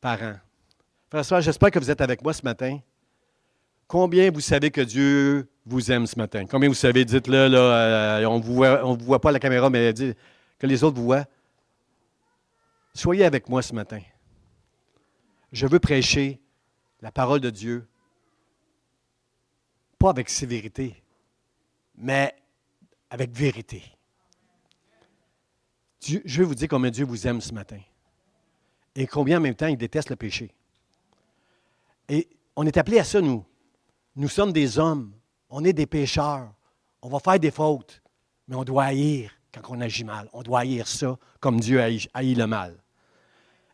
parents. Frères et sœurs, j'espère que vous êtes avec moi ce matin. Combien vous savez que Dieu vous aime ce matin? Combien vous savez, dites-le, là, on ne vous voit pas à la caméra, mais dites que les autres vous voient. Soyez avec moi ce matin. Je veux prêcher la parole de Dieu, pas avec sévérité, mais avec vérité. Je veux vous dire combien Dieu vous aime ce matin et combien en même temps il déteste le péché. Et on est appelés à ça, nous. Nous sommes des hommes, on est des pécheurs, on va faire des fautes, mais on doit haïr quand on agit mal. On doit haïr ça comme Dieu haït le mal.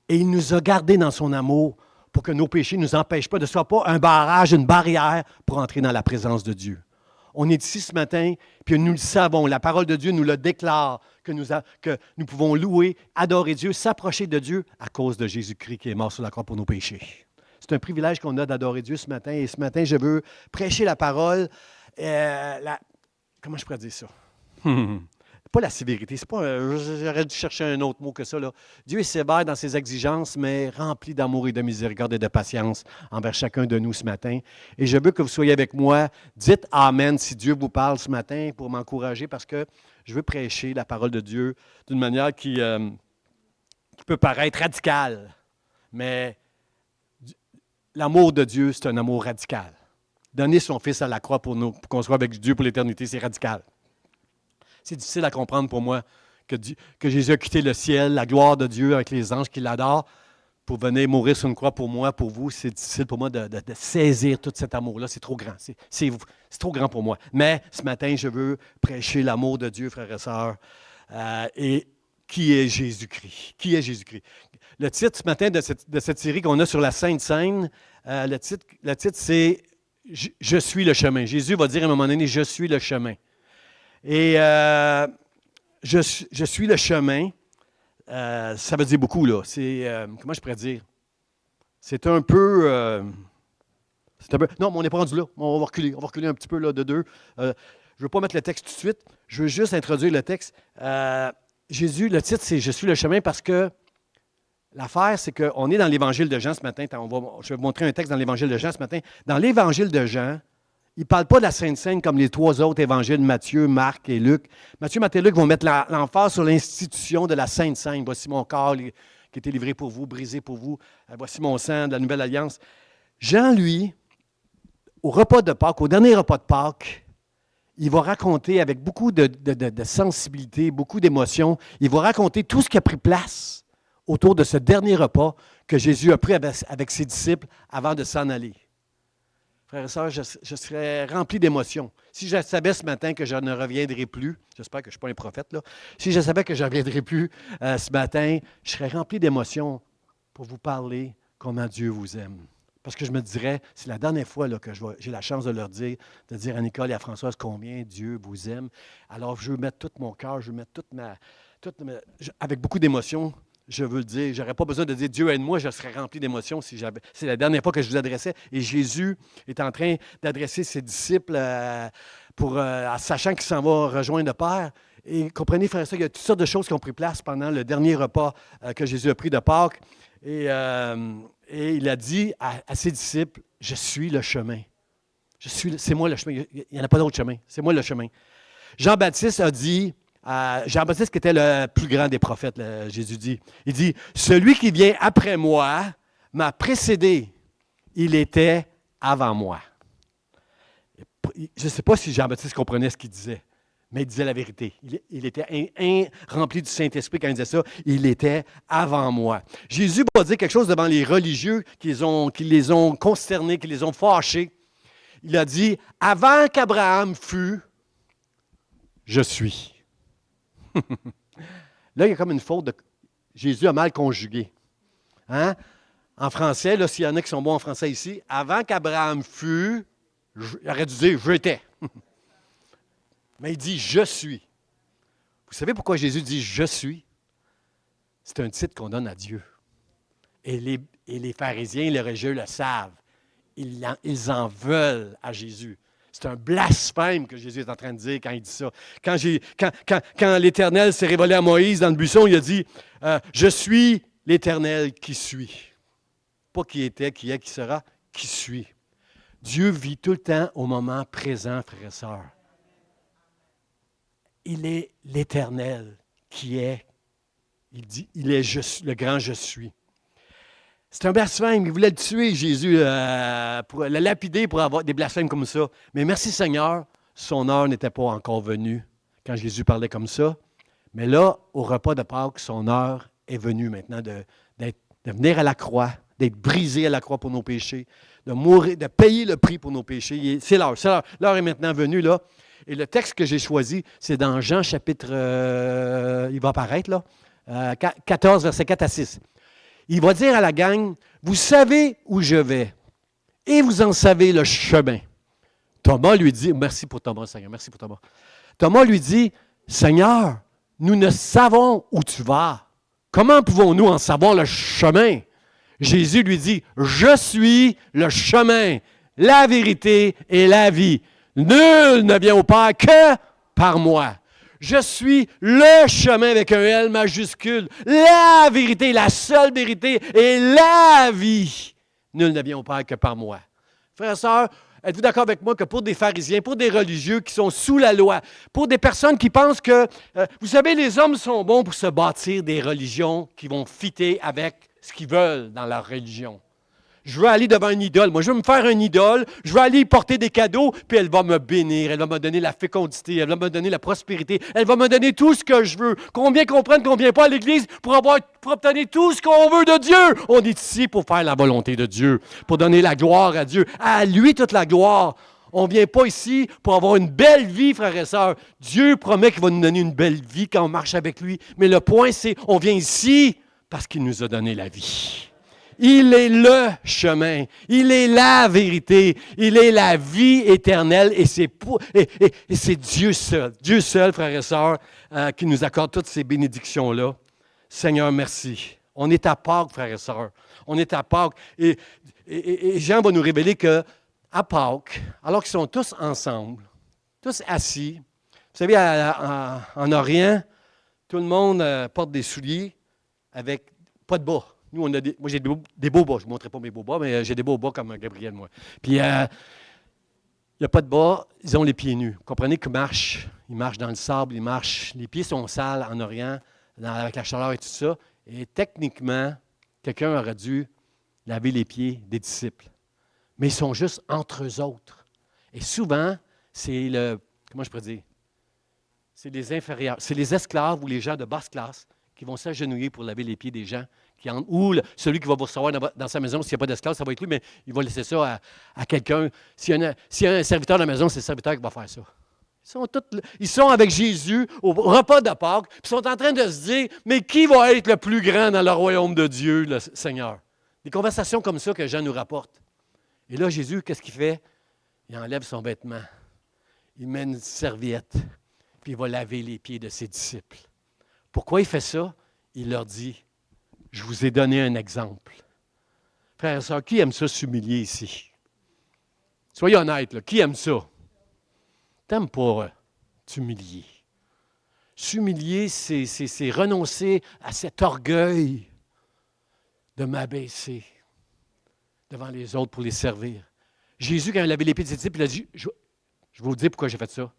Et il nous a gardés dans son amour pour que nos péchés ne nous empêchent pas, de ne soit pas un barrage, une barrière pour entrer dans la présence de Dieu. On est ici ce matin, puis nous le savons, la parole de Dieu nous le déclare, que nous pouvons louer, adorer Dieu, s'approcher de Dieu à cause de Jésus-Christ qui est mort sur la croix pour nos péchés. C'est un privilège qu'on a d'adorer Dieu ce matin. Et ce matin, je veux prêcher la parole. Comment je pourrais dire ça? Pas la sévérité. C'est pas, j'aurais dû chercher un autre mot que ça. Là. Dieu est sévère dans ses exigences, mais rempli d'amour et de miséricorde et de patience envers chacun de nous ce matin. Et je veux que vous soyez avec moi. Dites Amen si Dieu vous parle ce matin pour m'encourager, parce que je veux prêcher la parole de Dieu d'une manière qui peut paraître radicale, mais l'amour de Dieu, c'est un amour radical. Donner son Fils à la croix pour qu'on soit avec Dieu pour l'éternité, c'est radical. C'est difficile à comprendre pour moi que Jésus a quitté le ciel, la gloire de Dieu avec les anges qui l'adorent, pour venir mourir sur une croix pour moi, pour vous. C'est difficile pour moi de saisir tout cet amour-là. C'est trop grand. C'est trop grand pour moi. Mais ce matin, je veux prêcher l'amour de Dieu, frères et sœurs. Et qui est Jésus-Christ? Qui est Jésus-Christ? Le titre ce matin de cette série qu'on a sur la Sainte Seine, le titre c'est « Je suis le chemin ». Jésus va dire à un moment donné « Je suis le chemin ». Et je suis le chemin, ça veut dire beaucoup, là. C'est, comment je pourrais dire? C'est un peu... non, mais on n'est pas rendu là. On va reculer un petit peu là, de deux. Je ne veux pas mettre le texte tout de suite. Je veux juste introduire le texte. Jésus, le titre, c'est « Je suis le chemin » parce que l'affaire, c'est qu'on est dans l'Évangile de Jean ce matin. Je vais vous montrer un texte dans l'Évangile de Jean ce matin. Dans l'Évangile de Jean, il ne parle pas de la Sainte Seine comme les trois autres évangiles, Matthieu, Marc et Luc. Matthieu, Marc et Luc vont mettre l'emphase sur l'institution de la Sainte Seine. Voici mon corps qui a été livré pour vous, brisé pour vous. Voici mon sang de la Nouvelle Alliance. Jean, lui, au repas de Pâques, au dernier repas de Pâques, il va raconter avec beaucoup de sensibilité, beaucoup d'émotion, il va raconter tout ce qui a pris place autour de ce dernier repas que Jésus a pris avec ses disciples avant de s'en aller. Frères et sœurs, je serais rempli d'émotions. Si je savais ce matin que je ne reviendrai plus, j'espère que je ne suis pas un prophète, là. Si je savais que je ne reviendrai plus ce matin, je serais rempli d'émotions pour vous parler comment Dieu vous aime. Parce que je me dirais, c'est la dernière fois là, que j'ai la chance de dire à Nicole et à Françoise combien Dieu vous aime. Alors, je veux mettre tout mon cœur, je veux mettre avec beaucoup d'émotions. Je veux le dire, je n'aurais pas besoin de dire Dieu aide-moi, je serais rempli d'émotions si j'avais. C'est la dernière fois que je vous adressais. Et Jésus est en train d'adresser ses disciples sachant qu'il s'en va rejoindre le Père. Et comprenez, frères et sœurs, il y a toutes sortes de choses qui ont pris place pendant le dernier repas que Jésus a pris de Pâques. Et il a dit à ses disciples, « Je suis le chemin. C'est moi le chemin. Il n'y en a pas d'autre chemin. C'est moi le chemin. » Jean-Baptiste a dit, Jean-Baptiste qui était le plus grand des prophètes, là, Jésus dit, il dit, « Celui qui vient après moi m'a précédé. Il était avant moi. » Je ne sais pas si Jean-Baptiste comprenait ce qu'il disait, mais il disait la vérité. Il était rempli du Saint-Esprit quand il disait ça. Il était avant moi. Jésus va dire quelque chose devant les religieux qui les ont consternés, qui les ont fâchés. Il a dit, « Avant qu'Abraham fût, je suis. » Là, il y a comme une faute de... Jésus a mal conjugué. Hein? En français, là, s'il y en a qui sont bons en français ici, « Avant qu'Abraham fût, il aurait dû dire « j'étais ». Mais il dit « je suis ». Vous savez pourquoi Jésus dit « je suis » ? C'est un titre qu'on donne à Dieu. Et les pharisiens, les religieux le savent. Ils en veulent à Jésus. C'est un blasphème que Jésus est en train de dire quand il dit ça. Quand l'Éternel s'est révélé à Moïse dans le buisson, il a dit « Je suis l'Éternel qui suis ». Pas qui était, qui est, qui sera, qui suis. Dieu vit tout le temps au moment présent, frères et sœurs. Il est l'Éternel qui est. Il dit, il est le grand je suis. C'est un blasphème. Il voulait le tuer, Jésus, pour le lapider pour avoir des blasphèmes comme ça. Mais merci Seigneur, son heure n'était pas encore venue quand Jésus parlait comme ça. Mais là, au repas de Pâques, son heure est venue maintenant de venir à la croix, d'être brisé à la croix pour nos péchés, de mourir, de payer le prix pour nos péchés. C'est l'heure. L'heure est maintenant venue, là. Et le texte que j'ai choisi, c'est dans Jean chapitre, il va apparaître là, 14, versets 4 à 6. Il va dire à la gang, vous savez où je vais et vous en savez le chemin. Thomas lui dit, merci pour Thomas, Seigneur, merci pour Thomas. Thomas lui dit, Seigneur, nous ne savons où tu vas. Comment pouvons-nous en savoir le chemin? Jésus lui dit, je suis le chemin, la vérité et la vie. Nul ne vient au Père que par moi. Je suis le chemin avec un L majuscule, la vérité, la seule vérité et la vie. Nul ne vient au Père que par moi. Frères et sœurs, êtes-vous d'accord avec moi que pour des pharisiens, pour des religieux qui sont sous la loi, pour des personnes qui pensent que, vous savez, les hommes sont bons pour se bâtir des religions qui vont fitter avec ce qu'ils veulent dans leur religion. Je veux aller devant une idole. Moi, je veux me faire une idole. Je veux aller y porter des cadeaux, puis elle va me bénir. Elle va me donner la fécondité. Elle va me donner la prospérité. Elle va me donner tout ce que je veux. Combien qu'on prenne, qu'on ne vient pas à l'Église pour obtenir tout ce qu'on veut de Dieu. On est ici pour faire la volonté de Dieu, pour donner la gloire à Dieu. À lui, toute la gloire. On ne vient pas ici pour avoir une belle vie, frères et sœurs. Dieu promet qu'il va nous donner une belle vie quand on marche avec lui. Mais le point, c'est on vient ici parce qu'il nous a donné la vie. Il est le chemin, il est la vérité, il est la vie éternelle et c'est Dieu seul, frères et sœurs, qui nous accorde toutes ces bénédictions-là. Seigneur, merci. On est à Pâques, frères et sœurs. On est à Pâques. Et Jean va nous révéler qu'à Pâques, alors qu'ils sont tous ensemble, tous assis, vous savez, en Orient, tout le monde porte des souliers avec pas de bas. Nous, moi, j'ai des beaux bas. Je ne montrerai pas mes beaux bas, mais j'ai des beaux bas comme Gabriel, moi. Puis, il n'y a pas de bas. Ils ont les pieds nus. Vous comprenez qu'ils marchent. Ils marchent dans le sable, ils marchent. Les pieds sont sales en Orient, avec la chaleur et tout ça. Et techniquement, quelqu'un aurait dû laver les pieds des disciples. Mais ils sont juste entre eux autres. Et souvent, c'est comment je pourrais dire? C'est les inférieurs. C'est les esclaves ou les gens de basse classe qui vont s'agenouiller pour laver les pieds des gens qui entrent. Ou celui qui va vous recevoir dans sa maison, s'il n'y a pas d'esclave, ça va être lui, mais il va laisser ça à quelqu'un. S'il y a un serviteur de la maison, c'est le serviteur qui va faire ça. Ils sont avec Jésus au repas de Pâques, puis ils sont en train de se dire, mais qui va être le plus grand dans le royaume de Dieu, le Seigneur? Des conversations comme ça que Jean nous rapporte. Et là, Jésus, qu'est-ce qu'il fait? Il enlève son vêtement. Il met une serviette, puis il va laver les pieds de ses disciples. Pourquoi il fait ça? Il leur dit, je vous ai donné un exemple. Frères et sœurs, qui aime ça s'humilier ici? Soyez honnêtes, là, qui aime ça? T'aimes pas t'humilier. S'humilier, c'est renoncer à cet orgueil de m'abaisser devant les autres pour les servir. Jésus, quand il avait les pieds de ses disciples, il a dit, je vais vous dire pourquoi j'ai fait ça.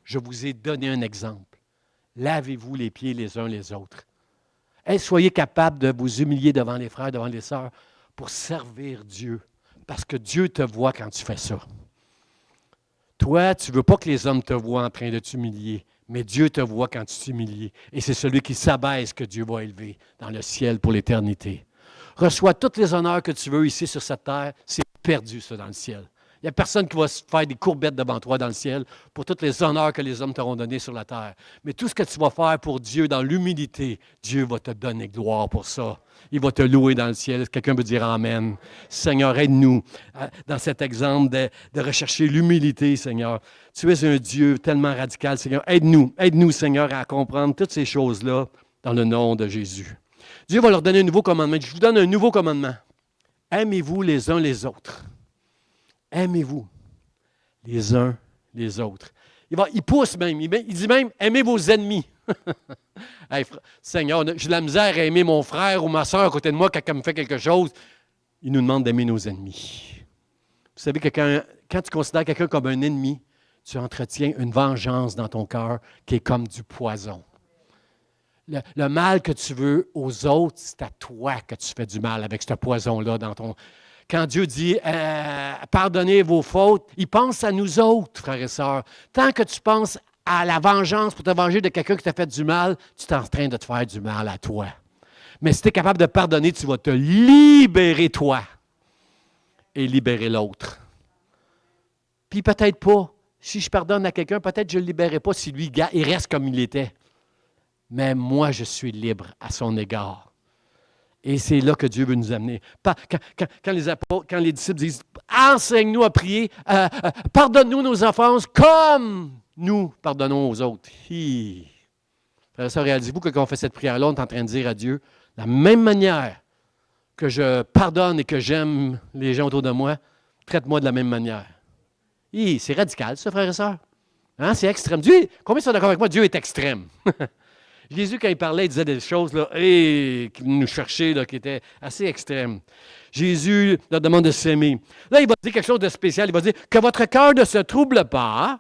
Je vous ai donné un exemple. Lavez-vous les pieds les uns les autres. Soyez capables de vous humilier devant les frères, devant les sœurs, pour servir Dieu. Parce que Dieu te voit quand tu fais ça. Toi, tu ne veux pas que les hommes te voient en train de t'humilier, mais Dieu te voit quand tu t'humilies. Et c'est celui qui s'abaisse que Dieu va élever dans le ciel pour l'éternité. Reçois tous les honneurs que tu veux ici sur cette terre, c'est perdu ça dans le ciel. Il n'y a personne qui va se faire des courbettes devant toi dans le ciel pour tous les honneurs que les hommes t'auront donnés sur la terre. Mais tout ce que tu vas faire pour Dieu dans l'humilité, Dieu va te donner gloire pour ça. Il va te louer dans le ciel. Quelqu'un veut dire Amen. Seigneur, aide-nous dans cet exemple de rechercher l'humilité, Seigneur. Tu es un Dieu tellement radical, Seigneur. Aide-nous, Seigneur, à comprendre toutes ces choses-là dans le nom de Jésus. Dieu va leur donner un nouveau commandement. Je vous donne un nouveau commandement. Aimez-vous les uns les autres. Aimez-vous les uns les autres. Il pousse même. Il dit même, aimez vos ennemis. Hey, Seigneur, j'ai de la misère à aimer mon frère ou ma soeur à côté de moi quand elle me fait quelque chose. il nous demande d'aimer nos ennemis. Vous savez que quand tu considères quelqu'un comme un ennemi, tu entretiens une vengeance dans ton cœur qui est comme du poison. Le mal que tu veux aux autres, c'est à toi que tu fais du mal avec ce poison-là dans ton... Quand Dieu dit pardonnez vos fautes, il pense à nous autres, frères et sœurs. Tant que tu penses à la vengeance pour te venger de quelqu'un qui t'a fait du mal, tu es en train de te faire du mal à toi. Mais si tu es capable de pardonner, tu vas te libérer toi et libérer l'autre. Puis peut-être pas. Si je pardonne à quelqu'un, peut-être que je ne le libérerai pas si lui, il reste comme il était. Mais moi, je suis libre à son égard. Et c'est là que Dieu veut nous amener. Quand les disciples disent « Enseigne-nous à prier, pardonne-nous nos offenses comme nous pardonnons aux autres. » Frère et sœur, réalisez-vous que quand on fait cette prière-là, on est en train de dire à Dieu, de la même manière que je pardonne et que j'aime les gens autour de moi, traite-moi de la même manière. C'est radical, ça, frère et sœur. Hein? C'est extrême. Dieu, combien sont d'accord avec moi? Dieu est extrême. Jésus, quand il parlait, il disait des choses là, qui nous cherchaient, là, qui étaient assez extrêmes. Jésus leur demande de s'aimer. Là, il va dire quelque chose de spécial. Il va dire que votre cœur ne se trouble pas.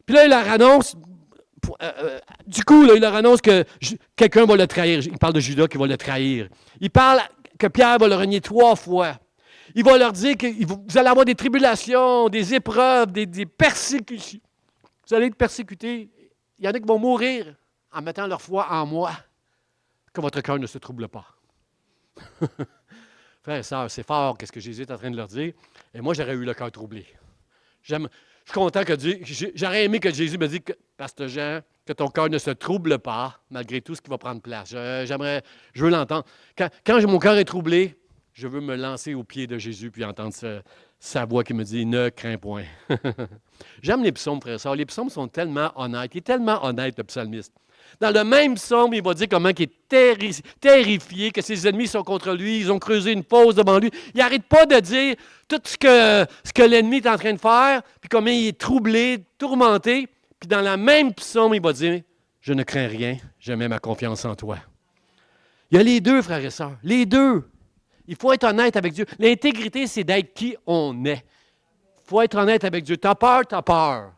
Puis là, il leur annonce, du coup, là, il leur annonce que quelqu'un va le trahir. Il parle de Judas qui va le trahir. Il parle que Pierre va le renier 3 fois. Il va leur dire que vous allez avoir des tribulations, des épreuves, des persécutions. Vous allez être persécutés. Il y en a qui vont mourir en mettant leur foi en moi, que votre cœur ne se trouble pas. Frères et sœurs, c'est fort qu'est-ce que Jésus est en train de leur dire. Et moi, j'aurais eu le cœur troublé. Je suis content que Dieu... J'aurais aimé que Jésus me dise, Pasteur Jean, que ton cœur ne se trouble pas, malgré tout ce qui va prendre place. Je veux l'entendre. Quand mon cœur est troublé, je veux me lancer aux pieds de Jésus puis entendre sa voix qui me dit « Ne crains point ». J'aime les psaumes, frères et sœurs. Les psaumes sont tellement honnêtes. Il est tellement honnête, le psalmiste. Dans le même psaume, il va dire comment il est terrifié, que ses ennemis sont contre lui, ils ont creusé une fosse devant lui. Il n'arrête pas de dire tout ce que l'ennemi est en train de faire, puis comment il est troublé, tourmenté. Puis dans le même psaume, il va dire « Je ne crains rien, je mets ma confiance en toi ». Il y a les deux, frères et sœurs, les deux. Il faut être honnête avec Dieu. L'intégrité, c'est d'être qui on est. Il faut être honnête avec Dieu. T'as peur, t'as peur.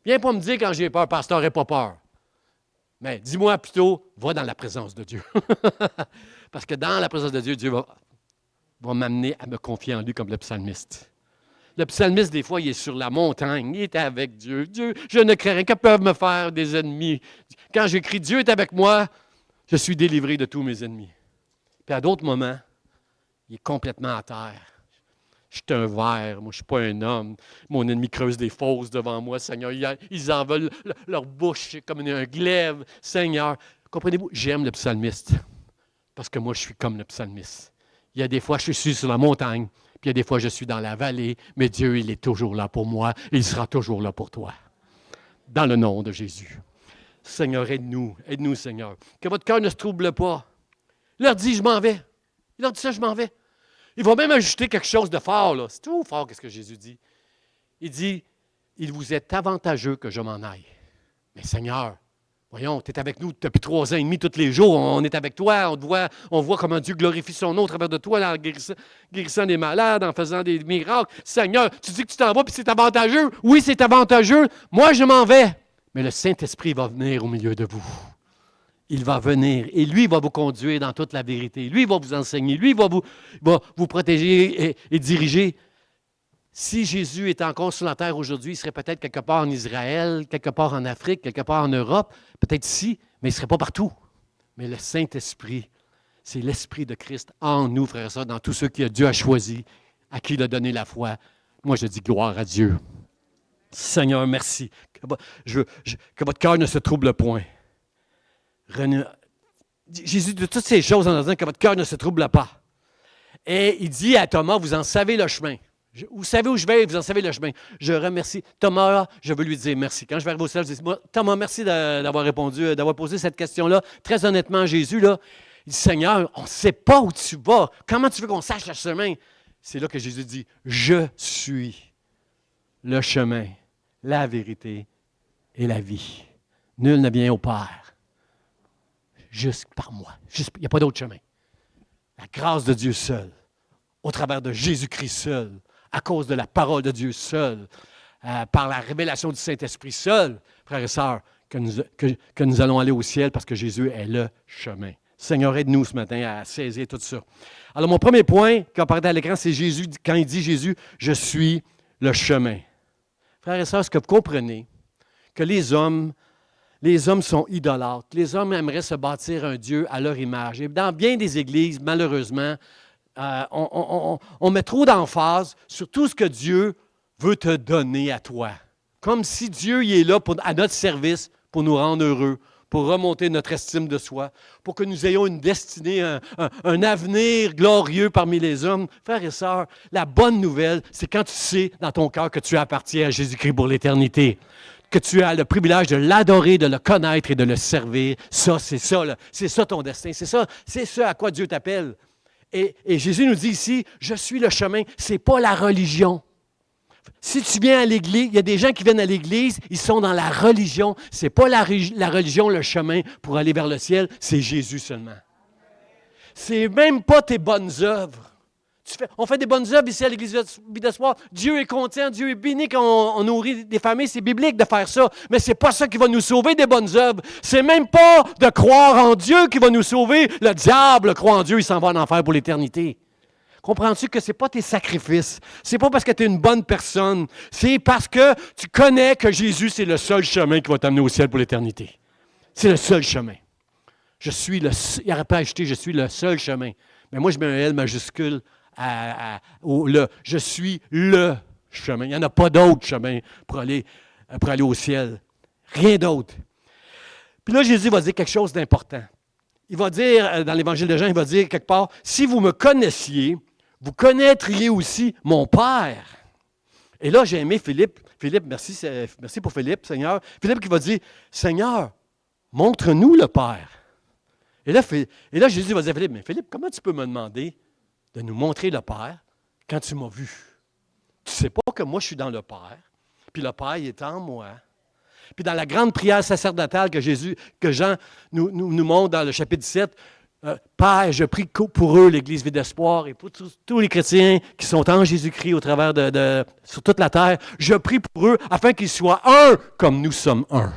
Viens pas me dire quand j'ai peur, pasteur, n'aie pas peur. Mais dis-moi plutôt, va dans la présence de Dieu. Parce que dans la présence de Dieu, Dieu va m'amener à me confier en lui comme le psalmiste. Le psalmiste, des fois, il est sur la montagne, il est avec Dieu. Dieu, je ne crains rien. Que peuvent me faire des ennemis? Quand j'écris « Dieu est avec moi », je suis délivré de tous mes ennemis. Puis à d'autres moments, il est complètement à terre. Je suis un ver, moi je ne suis pas un homme. Mon ennemi creuse des fosses devant moi, Seigneur. Ils en veulent leur bouche comme un glaive, Seigneur. Comprenez-vous, j'aime le psalmiste parce que moi je suis comme le psalmiste. Il y a des fois je suis sur la montagne, puis il y a des fois je suis dans la vallée, mais Dieu, il est toujours là pour moi et il sera toujours là pour toi. Dans le nom de Jésus. Seigneur, aide-nous, Seigneur. Que votre cœur ne se trouble pas. Il leur dit, je m'en vais. Il leur dit ça, je m'en vais. Il va même ajouter quelque chose de fort, là. C'est tout fort, qu'est-ce que Jésus dit. Il dit, il vous est avantageux que je m'en aille. Mais Seigneur, voyons, tu es avec nous depuis 3 ans et demi, tous les jours, on est avec toi, on voit comment Dieu glorifie son nom au travers de toi, en guérissant des malades, en faisant des miracles. Seigneur, tu dis que tu t'en vas, puis c'est avantageux. Oui, c'est avantageux. Moi, je m'en vais. Mais le Saint-Esprit va venir au milieu de vous. Il va venir et lui va vous conduire dans toute la vérité. Lui va vous enseigner. Lui va vous protéger et diriger. Si Jésus était encore sur la terre aujourd'hui, il serait peut-être quelque part en Israël, quelque part en Afrique, quelque part en Europe, peut-être ici, mais il ne serait pas partout. Mais le Saint-Esprit, c'est l'Esprit de Christ en nous, frères et sœurs, dans tous ceux que Dieu a choisis, à qui il a donné la foi. Moi, je dis gloire à Dieu. Seigneur, merci. Que votre cœur ne se trouble point. Jésus dit toutes ces choses en disant que votre cœur ne se trouble pas. Et il dit à Thomas, vous en savez le chemin. Vous savez où je vais, vous en savez le chemin. Je remercie. Thomas, je veux lui dire merci. Quand je vais arriver au ciel, je dis, Thomas, merci d'avoir répondu, d'avoir posé cette question-là. Très honnêtement, Jésus, là, il dit, Seigneur, on ne sait pas où tu vas. Comment tu veux qu'on sache le chemin? C'est là que Jésus dit, je suis le chemin, la vérité et la vie. Nul ne vient au Père, juste par moi. Il n'y a pas d'autre chemin. La grâce de Dieu seul. au travers de Jésus-Christ seul, à cause de la parole de Dieu seul, par la révélation du Saint-Esprit seul, frères et sœurs, que nous allons aller au ciel parce que Jésus est le chemin. Seigneur, aide-nous ce matin à saisir tout ça. Alors, mon premier point qui apparaît à l'écran, c'est Jésus, quand il dit Jésus, je suis le chemin. Frères et sœurs, est-ce que vous comprenez que les hommes sont idolâtres? Les hommes aimeraient se bâtir un Dieu à leur image. Et dans bien des églises, malheureusement, on met trop d'emphase sur tout ce que Dieu veut te donner à toi. Comme si Dieu il est là à notre service pour nous rendre heureux, pour remonter notre estime de soi, pour que nous ayons une destinée, un avenir glorieux parmi les hommes. Frères et sœurs, la bonne nouvelle, c'est quand tu sais dans ton cœur que tu appartiens à Jésus-Christ pour l'éternité, que tu as le privilège de l'adorer, de le connaître et de le servir. Ça, c'est ça ton destin. C'est ce à quoi Dieu t'appelle. Et Jésus nous dit ici, je suis le chemin. Ce n'est pas la religion. Si tu viens à l'Église, il y a des gens qui viennent à l'Église, ils sont dans la religion. Ce n'est pas la religion, le chemin pour aller vers le ciel, c'est Jésus seulement. C'est même pas tes bonnes œuvres. On fait des bonnes œuvres ici à l'Église Vie d'Espoir. Dieu est content, Dieu est béni quand on nourrit des familles. C'est biblique de faire ça. Mais ce n'est pas ça qui va nous sauver des bonnes œuvres. C'est même pas de croire en Dieu qui va nous sauver. Le diable croit en Dieu, il s'en va en enfer pour l'éternité. Comprends-tu que ce n'est pas tes sacrifices? Ce n'est pas parce que tu es une bonne personne. C'est parce que tu connais que Jésus, c'est le seul chemin qui va t'amener au ciel pour l'éternité. C'est le seul chemin. Il n'aurait pas ajouté « je suis le seul chemin ». Mais moi, je mets un L majuscule au « le ». Je suis le chemin. Il n'y en a pas d'autre chemin pour aller au ciel. Rien d'autre. Puis là, Jésus va dire quelque chose d'important. Il va dire, dans l'Évangile de Jean, il va dire quelque part, « Si vous me connaissiez, vous connaîtriez aussi mon Père. » Et là, j'ai aimé Philippe. Philippe, merci pour Philippe, Seigneur. Philippe qui va dire, « Seigneur, montre-nous le Père. » Et là, Jésus va dire à Philippe, « Mais Philippe, comment tu peux me demander de nous montrer le Père quand tu m'as vu? Tu ne sais pas que moi, je suis dans le Père, puis le Père, il est en moi. » Puis dans la grande prière sacerdotale que Jean nous montre dans le chapitre 17, Père, je prie pour eux, l'Église Vie d'Espoir, et pour tous les chrétiens qui sont en Jésus-Christ au travers sur toute la terre, je prie pour eux afin qu'ils soient un comme nous sommes un.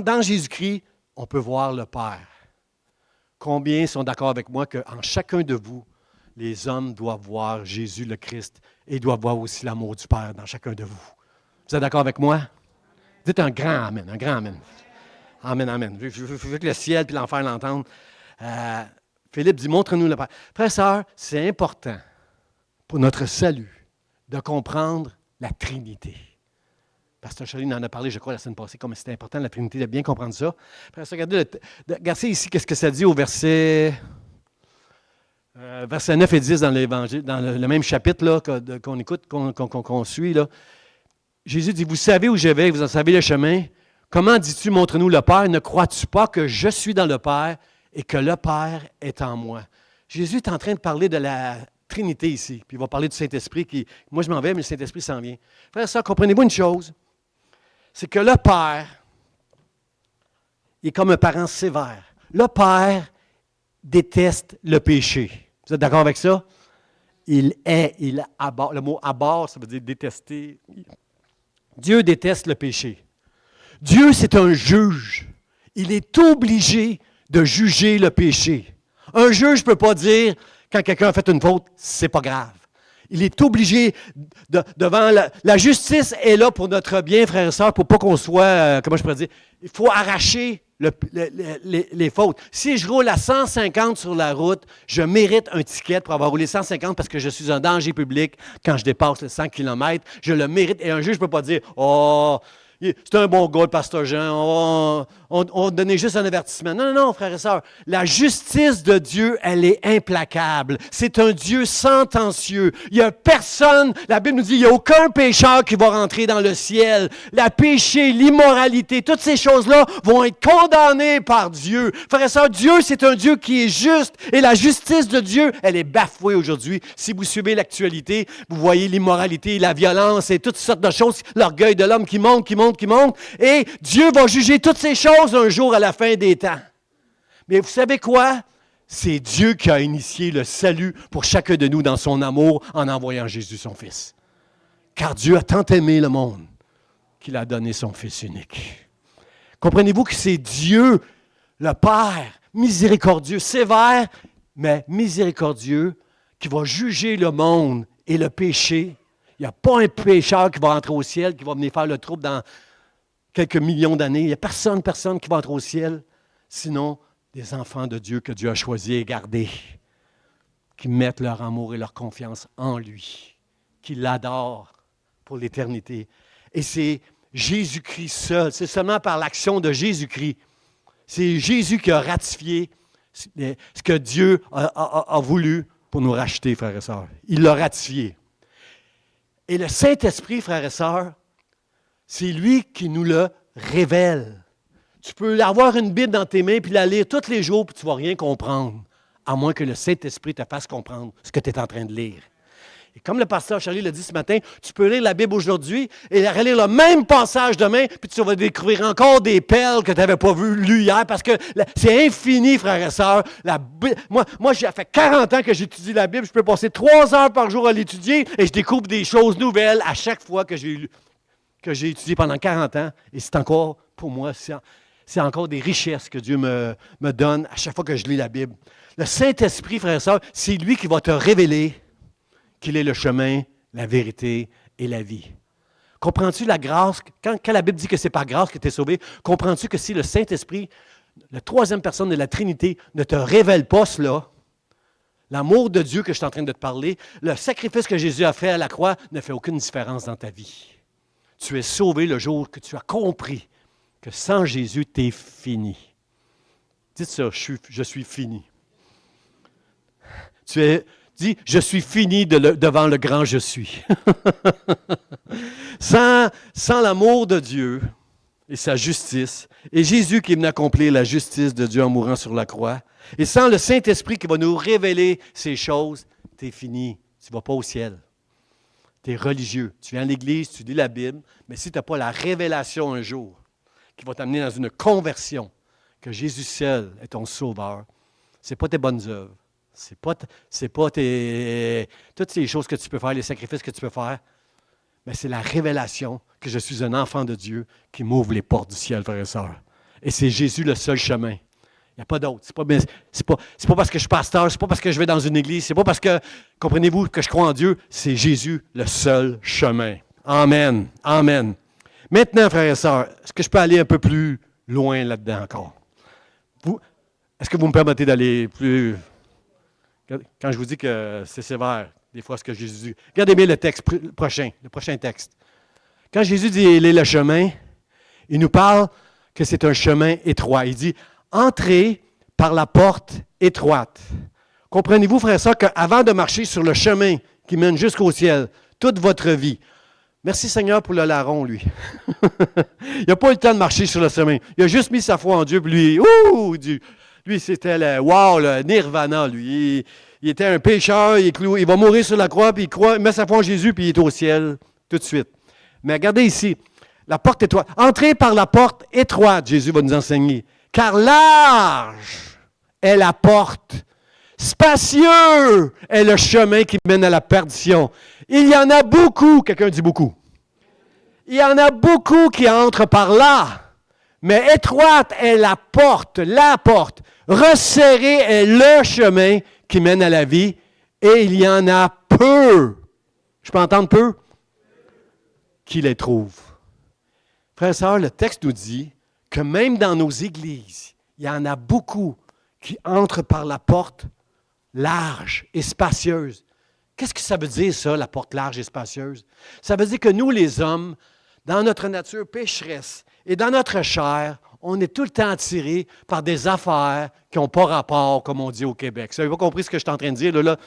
Dans Jésus-Christ, on peut voir le Père. Combien sont d'accord avec moi qu'en chacun de vous, les hommes doivent voir Jésus le Christ et doivent voir aussi l'amour du Père dans chacun de vous. Vous êtes d'accord avec moi? Dites un grand Amen, un grand Amen. Amen, Amen. Je veux que le ciel et l'enfer l'entendent. Philippe dit, montre-nous le Père. Frères et sœurs, c'est important pour notre salut de comprendre la Trinité. Pasteur Charlie en a parlé, je crois, la semaine passée, comme c'était important, la Trinité, de bien comprendre ça. Frères et sœurs, regardez ici, qu'est-ce que ça dit au verset 9 et 10 dans l'Évangile, dans le même chapitre là, qu'on écoute, qu'on suit. Là. Jésus dit, vous savez où je vais, vous en savez le chemin. Comment dis-tu, montre-nous le Père? Ne crois-tu pas que je suis dans le Père et que le Père est en moi? Jésus est en train de parler de la Trinité ici. Puis il va parler du Saint-Esprit qui, moi je m'en vais, mais le Saint-Esprit s'en vient. Frères et sœurs, comprenez-vous une chose? C'est que le Père, il est comme un parent sévère. Le Père déteste le péché. Vous êtes d'accord avec ça? Il abhorre. Le mot abhorre, ça veut dire détester. Dieu déteste le péché. Dieu, c'est un juge. Il est obligé de juger le péché. Un juge ne peut pas dire, quand quelqu'un a fait une faute, c'est pas grave. Il est obligé, devant la justice est là pour notre bien, frères et sœurs, pour pas qu'on soit, comment je pourrais dire, il faut arracher les fautes. Si je roule à 150 sur la route, je mérite un ticket pour avoir roulé 150 parce que je suis un danger public quand je dépasse les 100 km. Je le mérite. Et un juge ne peut pas dire « Oh, c'est un bon gars, le pasteur Jean. On donnait juste un avertissement. » Non, non, non, frères et sœurs. La justice de Dieu, elle est implacable. C'est un Dieu sentencieux. Il n'y a personne, la Bible nous dit, il n'y a aucun pécheur qui va rentrer dans le ciel. La péché, l'immoralité, toutes ces choses-là vont être condamnées par Dieu. Frères et sœurs, Dieu, c'est un Dieu qui est juste. Et la justice de Dieu, elle est bafouée aujourd'hui. Si vous suivez l'actualité, vous voyez l'immoralité, la violence et toutes sortes de choses, l'orgueil de l'homme qui monte. Et Dieu va juger toutes ces choses un jour à la fin des temps. Mais vous savez quoi? C'est Dieu qui a initié le salut pour chacun de nous dans son amour en envoyant Jésus, son Fils. Car Dieu a tant aimé le monde qu'il a donné son Fils unique. Comprenez-vous que c'est Dieu, le Père, miséricordieux, sévère, mais miséricordieux, qui va juger le monde et le péché. Il n'y a pas un pécheur qui va entrer au ciel, qui va venir faire le trouble dans quelques millions d'années. Il n'y a personne qui va entrer au ciel, sinon des enfants de Dieu que Dieu a choisis et gardés, qui mettent leur amour et leur confiance en lui, qui l'adorent pour l'éternité. Et c'est Jésus-Christ seul, c'est seulement par l'action de Jésus-Christ. C'est Jésus qui a ratifié ce que Dieu a voulu pour nous racheter, frères et sœurs. Il l'a ratifié. Et le Saint-Esprit, frères et sœurs, c'est lui qui nous le révèle. Tu peux avoir une Bible dans tes mains puis la lire tous les jours puis tu ne vas rien comprendre, à moins que le Saint-Esprit te fasse comprendre ce que tu es en train de lire. Et comme le pasteur Charlie l'a dit ce matin, tu peux lire la Bible aujourd'hui et relire le même passage demain, puis tu vas découvrir encore des perles que tu n'avais pas lues hier, parce que c'est infini, frères et sœurs. Moi, j'ai fait 40 ans que j'étudie la Bible, je peux passer 3 heures par jour à l'étudier, et je découvre des choses nouvelles à chaque fois que j'ai étudié pendant 40 ans, et c'est encore, pour moi, c'est encore des richesses que Dieu me donne à chaque fois que je lis la Bible. Le Saint-Esprit, frères et sœurs, c'est lui qui va te révéler qu'il est le chemin, la vérité et la vie. Comprends-tu la grâce? Quand la Bible dit que c'est par grâce que tu es sauvé, comprends-tu que si le Saint-Esprit, la troisième personne de la Trinité, ne te révèle pas cela, l'amour de Dieu que je suis en train de te parler, le sacrifice que Jésus a fait à la croix ne fait aucune différence dans ta vie. Tu es sauvé le jour que tu as compris que sans Jésus, tu es fini. Dites ça, je suis fini. Dis, je suis fini devant le grand je suis. Sans l'amour de Dieu et sa justice, et Jésus qui est venu accomplir la justice de Dieu en mourant sur la croix, et sans le Saint-Esprit qui va nous révéler ces choses, tu es fini. Tu ne vas pas au ciel. Tu es religieux. Tu viens à l'église, tu lis la Bible, mais si tu n'as pas la révélation un jour qui va t'amener dans une conversion, que Jésus seul est ton sauveur, ce n'est pas tes bonnes œuvres. C'est pas toutes les choses que tu peux faire, les sacrifices que tu peux faire, mais c'est la révélation que je suis un enfant de Dieu qui m'ouvre les portes du ciel, frères et sœurs. Et c'est Jésus le seul chemin. Il n'y a pas d'autre. C'est pas parce que je suis pasteur, c'est pas parce que je vais dans une église, c'est pas parce que, comprenez-vous, que je crois en Dieu, c'est Jésus le seul chemin. Amen. Amen. Maintenant, frères et sœurs, est-ce que je peux aller un peu plus loin là-dedans encore? Est-ce que vous me permettez d'aller plus... Quand je vous dis que c'est sévère, des fois, ce que Jésus dit. Regardez bien le texte prochain, le prochain texte. Quand Jésus dit « il est le chemin », il nous parle que c'est un chemin étroit. Il dit « entrez par la porte étroite ». Comprenez-vous, frères et sœurs, qu'avant de marcher sur le chemin qui mène jusqu'au ciel, toute votre vie, merci Seigneur pour le larron, lui. Il n'a pas eu le temps de marcher sur le chemin. Il a juste mis sa foi en Dieu, puis lui, c'était le nirvana, lui. Il était un pécheur, il va mourir sur la croix, puis il met sa foi en Jésus, puis il est au ciel tout de suite. Mais regardez ici, la porte étroite. Entrez par la porte étroite, Jésus va nous enseigner. Car large est la porte, spacieux est le chemin qui mène à la perdition. Il y en a beaucoup, quelqu'un dit beaucoup. Il y en a beaucoup qui entrent par là. Mais étroite est la porte. Resserré est le chemin qui mène à la vie, et il y en a peu. Je peux entendre peu? Qui les trouve. Frères et sœurs, le texte nous dit que même dans nos églises, il y en a beaucoup qui entrent par la porte large et spacieuse. Qu'est-ce que ça veut dire, ça, la porte large et spacieuse? Ça veut dire que nous, les hommes, dans notre nature pécheresse et dans notre chair, on est tout le temps attirés par des affaires qui n'ont pas rapport, comme on dit au Québec. Vous n'avez pas compris ce que je suis en train de dire? Là?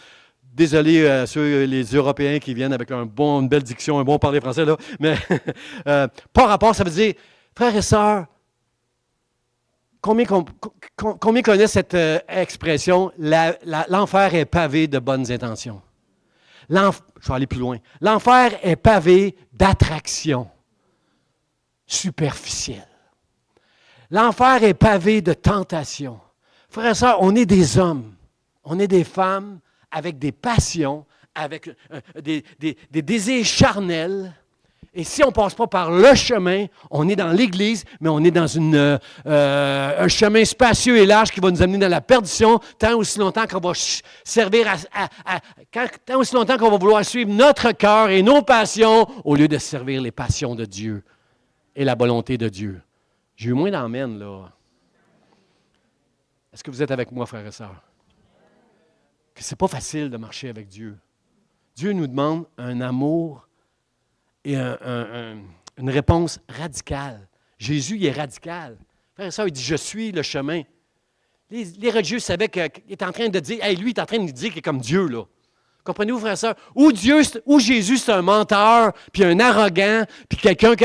Désolé, les Européens qui viennent avec une belle diction, un bon parler français, là, mais pas rapport, ça veut dire, frères et sœurs, combien connaissent cette expression, l'enfer est pavé de bonnes intentions? Je vais aller plus loin. L'enfer est pavé d'attractions superficielles. L'enfer est pavé de tentations. Frères et sœurs, on est des hommes, on est des femmes avec des passions, avec des désirs charnels. Et si on ne passe pas par le chemin, on est dans l'Église, mais on est dans un chemin spacieux et large qui va nous amener dans la perdition, tant aussi longtemps qu'on va servir tant aussi longtemps qu'on va vouloir suivre notre cœur et nos passions, au lieu de servir les passions de Dieu et la volonté de Dieu. J'ai eu moins d'emmène, là. Est-ce que vous êtes avec moi, frères et sœurs? Que ce n'est pas facile de marcher avec Dieu. Dieu nous demande un amour et une réponse radicale. Jésus, il est radical. Frère et sœur, il dit, je suis le chemin. Les religieux savaient qu'il est en train de dire, hey, lui, il est en train de dire qu'il est comme Dieu, là. Comprenez-vous, frère et sœur? Ou Jésus, c'est un menteur, puis un arrogant, puis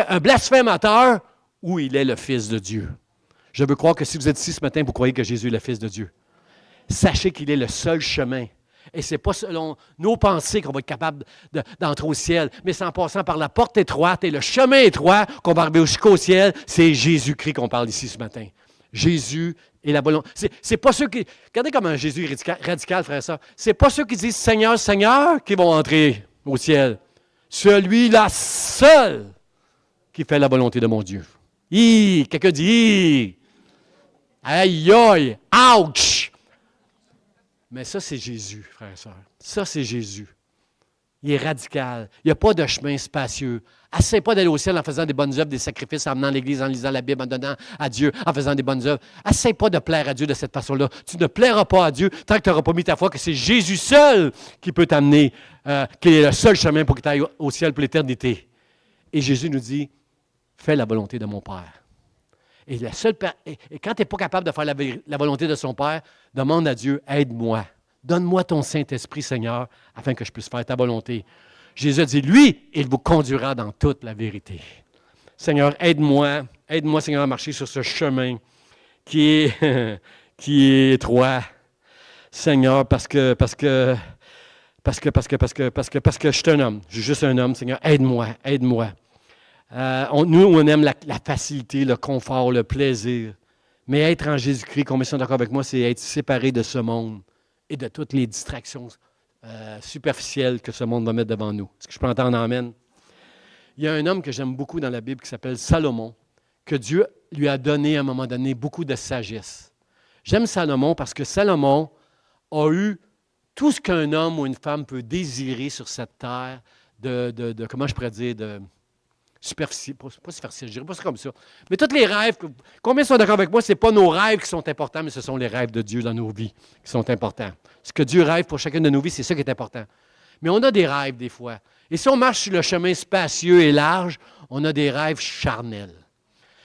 un blasphémateur, ou il est le Fils de Dieu. Je veux croire que si vous êtes ici ce matin, vous croyez que Jésus est le Fils de Dieu. Sachez qu'il est le seul chemin. Et ce n'est pas selon nos pensées qu'on va être capable d'entrer au ciel, mais c'est en passant par la porte étroite et le chemin étroit qu'on va arriver jusqu'au ciel. C'est Jésus-Christ qu'on parle ici ce matin. Jésus et la volonté. C'est pas ceux qui... Regardez comment Jésus est radical, frère et sœur. C'est pas ceux qui disent « Seigneur, Seigneur » qui vont entrer au ciel. Celui-là seul qui fait la volonté de mon Dieu. Quelqu'un dit « Aïe, aïe, ouch !» Mais ça, c'est Jésus, frères et sœurs. Ça, c'est Jésus. Il est radical. Il n'y a pas de chemin spacieux. Essaye pas d'aller au ciel en faisant des bonnes œuvres, des sacrifices, en amenant l'Église, en lisant la Bible, en donnant à Dieu, en faisant des bonnes œuvres. Essaye pas de plaire à Dieu de cette façon-là. Tu ne plairas pas à Dieu tant que tu n'auras pas mis ta foi que c'est Jésus seul qui peut t'amener, qui est le seul chemin pour que tu ailles au ciel pour l'éternité. Et Jésus nous dit, fais la volonté de mon Père. Et quand tu n'es pas capable de faire la volonté de son Père, demande à Dieu, aide-moi. Donne-moi ton Saint-Esprit, Seigneur, afin que je puisse faire ta volonté. Jésus a dit, lui, il vous conduira dans toute la vérité. Seigneur, aide-moi, Seigneur, à marcher sur ce chemin qui est étroit. Seigneur, parce que je suis un homme. Je suis juste un homme, Seigneur, aide-moi. On aime la facilité, le confort, le plaisir. Mais être en Jésus-Christ, combien sont d'accord avec moi, c'est être séparé de ce monde et de toutes les distractions superficielles que ce monde va mettre devant nous. Est-ce que je peux entendre amen? Il y a un homme que j'aime beaucoup dans la Bible qui s'appelle Salomon, que Dieu lui a donné à un moment donné beaucoup de sagesse. J'aime Salomon parce que Salomon a eu tout ce qu'un homme ou une femme peut désirer sur cette terre comment je pourrais dire, superficiel, pas superficiel, je dirais pas ça comme ça. Mais tous les rêves, combien sont d'accord avec moi, ce n'est pas nos rêves qui sont importants, mais ce sont les rêves de Dieu dans nos vies qui sont importants. Ce que Dieu rêve pour chacune de nos vies, c'est ça qui est important. Mais on a des rêves des fois. Et si on marche sur le chemin spacieux et large, on a des rêves charnels.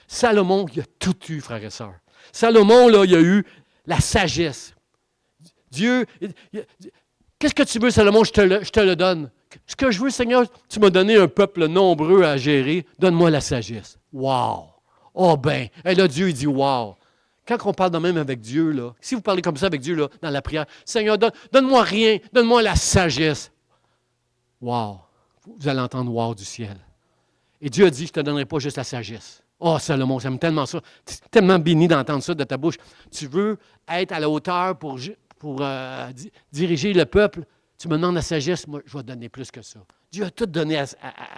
Salomon, il a tout eu, frères et sœurs. Salomon, là, il a eu la sagesse. Dieu, qu'est-ce que tu veux, Salomon, je te le donne. Ce que je veux, Seigneur, tu m'as donné un peuple nombreux à gérer, donne-moi la sagesse. Wow! Oh ben, et là, Dieu, il dit wow! Quand on parle de même avec Dieu, là, si vous parlez comme ça avec Dieu, là, dans la prière, Seigneur, donne-moi rien, donne-moi la sagesse. Wow! Vous allez entendre wow du ciel. Et Dieu a dit, je ne te donnerai pas juste la sagesse. Oh, Salomon, j'aime tellement ça. Tu es tellement béni d'entendre ça de ta bouche. Tu veux être à la hauteur pour diriger le peuple. Tu me demandes la sagesse, moi, je vais te donner plus que ça. Dieu a tout donné à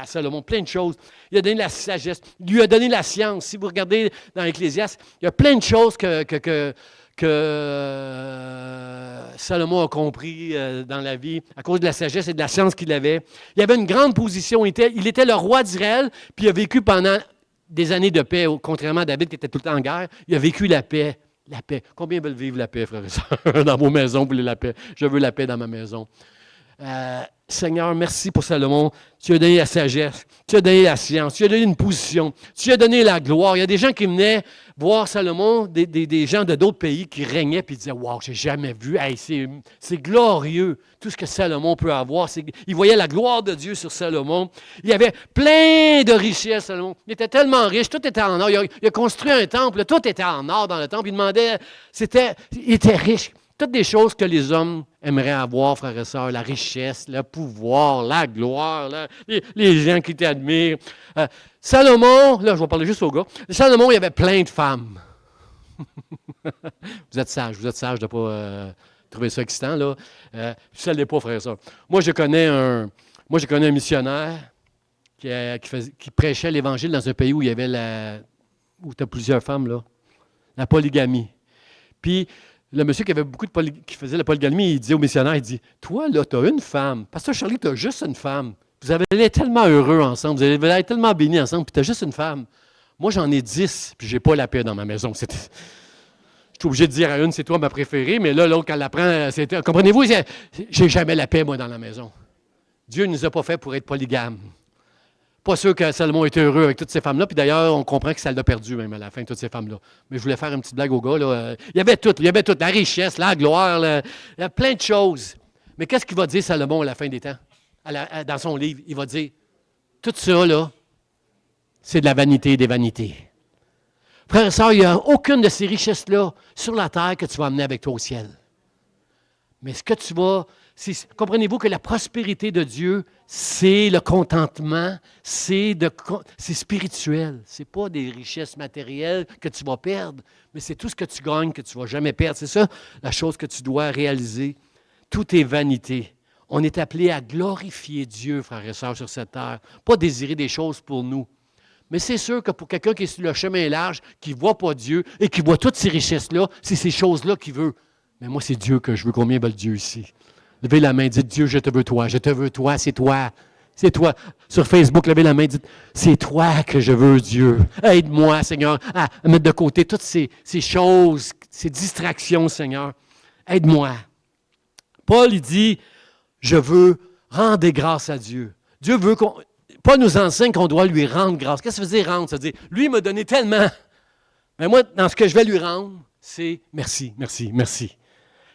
Salomon, plein de choses. Il a donné la sagesse, il lui a donné la science. Si vous regardez dans l'Ecclésiaste, il y a plein de choses que Salomon a compris dans la vie à cause de la sagesse et de la science qu'il avait. Il avait une grande position. Il était le roi d'Israël, puis il a vécu pendant des années de paix, contrairement à David qui était tout le temps en guerre. Il a vécu la paix. La paix. Combien veulent vivre la paix, frères et sœurs? Dans vos maisons, vous voulez la paix. Je veux la paix dans ma maison. Seigneur, merci pour Salomon. Tu as donné la sagesse, tu as donné la science, tu as donné une position, tu as donné la gloire. Il y a des gens qui venaient voir Salomon, des gens de d'autres pays qui régnaient et disaient « Wow, j'ai jamais vu, hey, c'est glorieux tout ce que Salomon peut avoir. » Ils voyaient la gloire de Dieu sur Salomon. Il y avait plein de richesses, Salomon. Il était tellement riche, tout était en or. Il a construit un temple, tout était en or dans le temple. Il demandait, il était riche. Toutes des choses que les hommes aimeraient avoir, frères et sœurs, la richesse, le pouvoir, la gloire, les gens qui t'admirent. Salomon, là, je vais parler juste aux gars. Salomon, il y avait plein de femmes. Vous êtes sage de ne pas trouver ça excitant, là. Ça ne l'est pas, frère et sœur. Moi, je connais un missionnaire qui prêchait l'Évangile dans un pays où il y avait où tu as plusieurs femmes, là. La polygamie. Puis, le monsieur qui faisait la polygamie, il dit au missionnaire, il dit, toi, là, tu as une femme. Pasteur Charlie, tu as juste une femme. Vous avez l'air tellement heureux ensemble, vous avez l'air tellement bénis ensemble, puis tu as juste une femme. Moi, j'en ai 10, puis j'ai pas la paix dans ma maison. Je suis obligé de dire à une, c'est toi ma préférée, mais là, l'autre, quand elle la prend, comprenez-vous, j'ai jamais la paix, moi, dans la maison. Dieu ne nous a pas fait pour être polygames. Pas sûr que Salomon était heureux avec toutes ces femmes-là. Puis d'ailleurs, on comprend que ça l'a perdu même à la fin, toutes ces femmes-là. Mais je voulais faire une petite blague au gars. Là. Il y avait tout. La richesse, la gloire, il y a plein de choses. Mais qu'est-ce qu'il va dire Salomon à la fin des temps? Dans son livre, il va dire, tout ça, là, c'est de la vanité des vanités. Frères et sœurs, il n'y a aucune de ces richesses-là sur la terre que tu vas amener avec toi au ciel. Mais ce que tu vas... comprenez-vous que la prospérité de Dieu, c'est le contentement, c'est spirituel. Ce n'est pas des richesses matérielles que tu vas perdre, mais c'est tout ce que tu gagnes que tu ne vas jamais perdre. C'est ça la chose que tu dois réaliser. Tout est vanité. On est appelé à glorifier Dieu, frères et sœurs, sur cette terre. Pas désirer des choses pour nous. Mais c'est sûr que pour quelqu'un qui est sur le chemin large, qui ne voit pas Dieu et qui voit toutes ces richesses-là, c'est ces choses-là qu'il veut. Mais moi, c'est Dieu que je veux. Combien veulent Dieu ici? Levez la main, dites Dieu, je te veux toi, c'est toi. C'est toi. Sur Facebook, levez la main, dites, c'est toi que je veux, Dieu. Aide-moi, Seigneur, à mettre de côté toutes ces choses, ces distractions, Seigneur. Aide-moi. Paul, il dit, je veux rendre grâce à Dieu. Dieu veut Paul nous enseigne qu'on doit lui rendre grâce. Qu'est-ce que ça veut dire rendre? Ça veut dire, lui, il m'a donné tellement. Mais moi, dans ce que je vais lui rendre, c'est merci, merci, merci.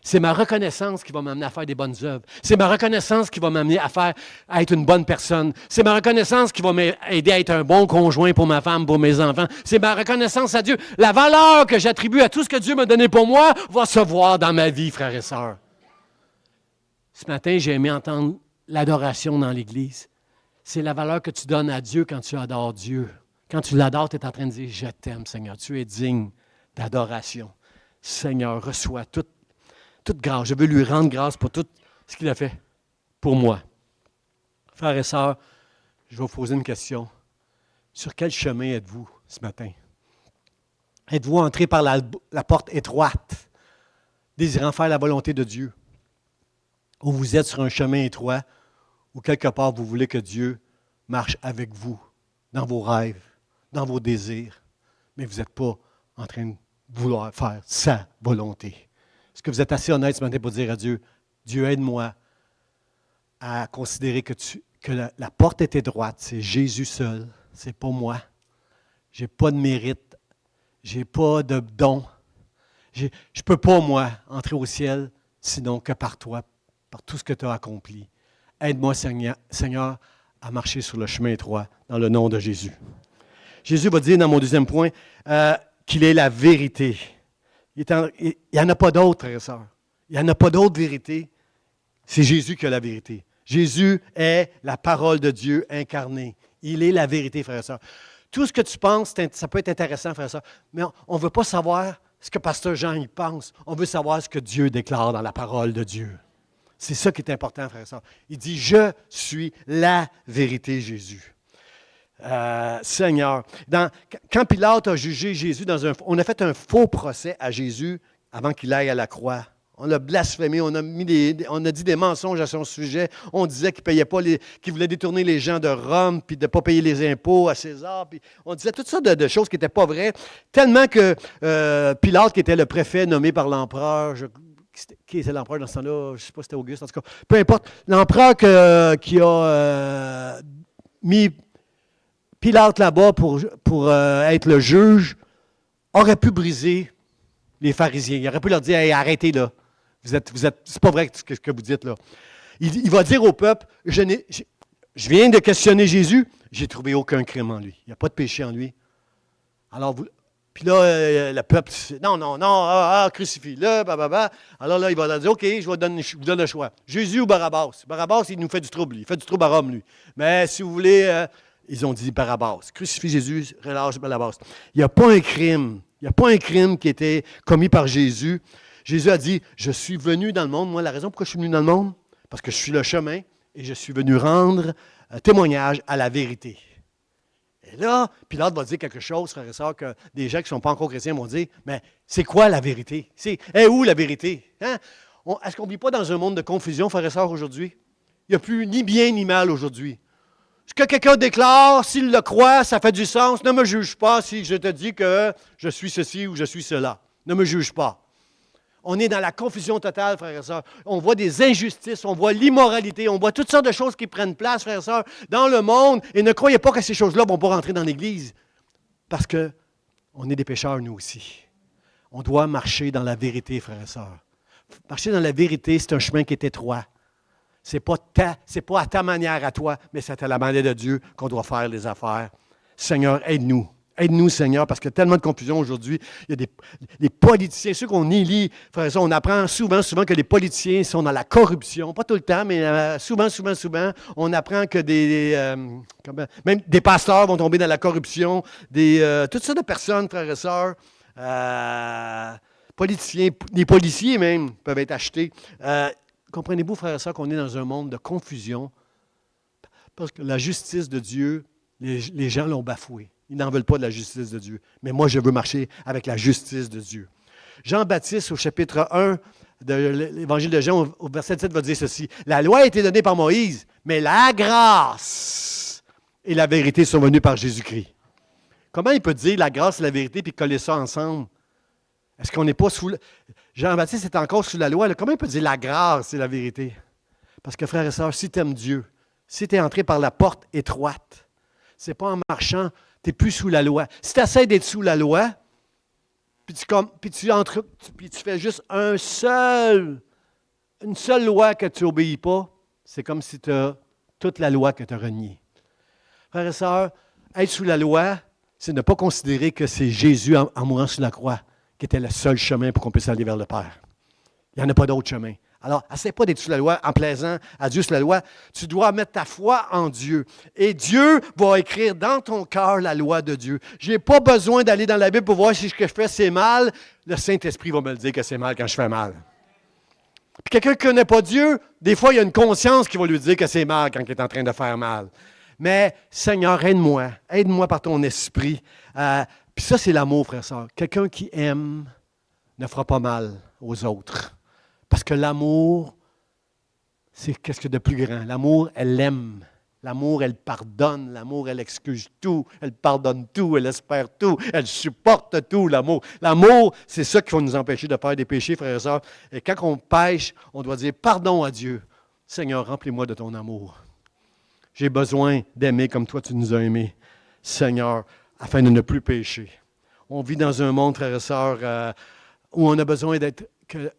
C'est ma reconnaissance qui va m'amener à faire des bonnes œuvres. C'est ma reconnaissance qui va m'amener à être une bonne personne. C'est ma reconnaissance qui va m'aider à être un bon conjoint pour ma femme, pour mes enfants. C'est ma reconnaissance à Dieu. La valeur que j'attribue à tout ce que Dieu m'a donné pour moi va se voir dans ma vie, frères et sœurs. Ce matin, j'ai aimé entendre l'adoration dans l'Église. C'est la valeur que tu donnes à Dieu quand tu adores Dieu. Quand tu l'adores, tu es en train de dire, je t'aime, Seigneur. Tu es digne d'adoration. Seigneur, reçois toute grâce. Je veux lui rendre grâce pour tout ce qu'il a fait pour moi. Frères et sœurs, je vais vous poser une question. Sur quel chemin êtes-vous ce matin? Êtes-vous entré par la porte étroite, désirant faire la volonté de Dieu? Ou vous êtes sur un chemin étroit, ou quelque part vous voulez que Dieu marche avec vous, dans vos rêves, dans vos désirs, mais vous n'êtes pas en train de vouloir faire sa volonté. Est-ce que vous êtes assez honnête ce matin pour dire à Dieu, Dieu, aide-moi à considérer que la porte est étroite, c'est Jésus seul, c'est pas moi. Je n'ai pas de mérite, je n'ai pas de don. Je ne peux pas, moi, entrer au ciel, sinon que par toi, par tout ce que tu as accompli. Aide-moi, Seigneur, à marcher sur le chemin étroit, dans le nom de Jésus. Jésus va dire dans mon deuxième point qu'il est la vérité. Il n'y en a pas d'autre, frères et sœurs. Il n'y en a pas d'autre vérité. C'est Jésus qui a la vérité. Jésus est la parole de Dieu incarnée. Il est la vérité, frères et sœurs. Tout ce que tu penses, ça peut être intéressant, frères et sœurs, mais on ne veut pas savoir ce que Pasteur Jean y pense. On veut savoir ce que Dieu déclare dans la parole de Dieu. C'est ça qui est important, frères et sœurs. Il dit, je suis la vérité, Jésus. Seigneur. Quand Pilate a jugé Jésus, on a fait un faux procès à Jésus avant qu'il aille à la croix. On l'a blasphémé, on a dit des mensonges à son sujet. On disait qu'il voulait détourner les gens de Rome, puis de ne pas payer les impôts à César. Puis on disait toutes sortes de choses qui n'étaient pas vraies. Tellement que Pilate, qui était le préfet nommé par l'empereur, qui était l'empereur dans ce temps-là? Je ne sais pas si c'était Auguste, en tout cas. Peu importe. L'empereur qui a mis Pilate là-bas pour être le juge aurait pu briser les pharisiens. Il aurait pu leur dire, hey, arrêtez là. C'est pas vrai ce que vous dites là. Il va dire au peuple, je viens de questionner Jésus, j'ai trouvé aucun crime en lui. Il n'y a pas de péché en lui. Alors, puis là, le peuple, non, crucifie-le, bababa. Alors là, il va leur dire, OK, je vous donne le choix. Jésus ou Barabbas? Barabbas, il nous fait du trouble. Il fait du trouble à Rome, lui. Mais si vous voulez, ils ont dit Barabbas. Crucifie Jésus, relâche Barabbas. Il n'y a pas un crime Il n'y a pas un crime qui était commis par Jésus. Jésus a dit, je suis venu dans le monde. Moi, la raison pourquoi je suis venu dans le monde, parce que je suis le chemin et je suis venu rendre témoignage à la vérité. Et là, Pilate va dire quelque chose, frères et sœurs, que des gens qui ne sont pas encore chrétiens vont dire, mais c'est quoi la vérité? C'est où la vérité? Hein? Est-ce qu'on ne vit pas dans un monde de confusion, frères et sœurs, aujourd'hui? Il n'y a plus ni bien ni mal aujourd'hui. Ce que quelqu'un déclare, s'il le croit, ça fait du sens. Ne me juge pas si je te dis que je suis ceci ou je suis cela. Ne me juge pas. On est dans la confusion totale, frères et sœurs. On voit des injustices, on voit l'immoralité, on voit toutes sortes de choses qui prennent place, frères et sœurs, dans le monde. Et ne croyez pas que ces choses-là ne vont pas rentrer dans l'Église. Parce qu'on est des pécheurs, nous aussi. On doit marcher dans la vérité, frères et sœurs. Marcher dans la vérité, c'est un chemin qui est étroit. Ce n'est pas à ta manière à toi, mais c'est à la manière de Dieu qu'on doit faire les affaires. Seigneur, aide-nous. Aide-nous, Seigneur, parce qu'il y a tellement de confusion aujourd'hui. Il y a des politiciens, ceux qu'on élit, frère, on apprend souvent que les politiciens sont dans la corruption. Pas tout le temps, mais souvent, on apprend que même des pasteurs vont tomber dans la corruption, toutes sortes de personnes, frères et sœurs, politiciens, des policiers même peuvent être achetés. Comprenez-vous, frères et sœurs, qu'on est dans un monde de confusion parce que la justice de Dieu, les gens l'ont bafouée. Ils n'en veulent pas de la justice de Dieu. Mais moi, je veux marcher avec la justice de Dieu. Jean-Baptiste, au chapitre 1 de l'Évangile de Jean, au verset 7, va dire ceci. La loi a été donnée par Moïse, mais la grâce et la vérité sont venues par Jésus-Christ. Comment il peut dire la grâce et la vérité puis coller ça ensemble? Est-ce qu'on n'est pas sous... Jean-Baptiste est encore sous la loi. Là. Comment il peut dire la grâce et la vérité? Parce que, frères et sœurs, si tu aimes Dieu, si tu es entré par la porte étroite, ce n'est pas en marchant, tu n'es plus sous la loi. Si tu essaies d'être sous la loi, puis tu fais juste une seule loi que tu n'obéis pas, c'est comme si tu as toute la loi que tu as reniée. Frères et sœurs, être sous la loi, c'est ne pas considérer que c'est Jésus en mourant sur la croix qui était le seul chemin pour qu'on puisse aller vers le Père. Il n'y en a pas d'autre chemin. Alors, essaie pas d'être sous la loi en plaisant à Dieu sous la loi. Tu dois mettre ta foi en Dieu. Et Dieu va écrire dans ton cœur la loi de Dieu. Je n'ai pas besoin d'aller dans la Bible pour voir si ce que je fais, c'est mal. Le Saint-Esprit va me le dire que c'est mal quand je fais mal. Puis quelqu'un qui ne connaît pas Dieu, des fois, il y a une conscience qui va lui dire que c'est mal quand il est en train de faire mal. Mais, Seigneur, aide-moi. Aide-moi par ton esprit. Puis ça, c'est l'amour, frère et sœur. Quelqu'un qui aime ne fera pas mal aux autres. Parce que l'amour, c'est qu'est-ce que de plus grand. L'amour, elle aime. L'amour, elle pardonne. L'amour, elle excuse tout. Elle pardonne tout. Elle espère tout. Elle supporte tout, l'amour. L'amour, c'est ça qui va nous empêcher de faire des péchés, frères et sœurs. Et quand on pêche, on doit dire pardon à Dieu. Seigneur, remplis-moi de ton amour. J'ai besoin d'aimer comme toi, tu nous as aimés, Seigneur, afin de ne plus pécher. On vit dans un monde, frères et sœurs, où on a besoin que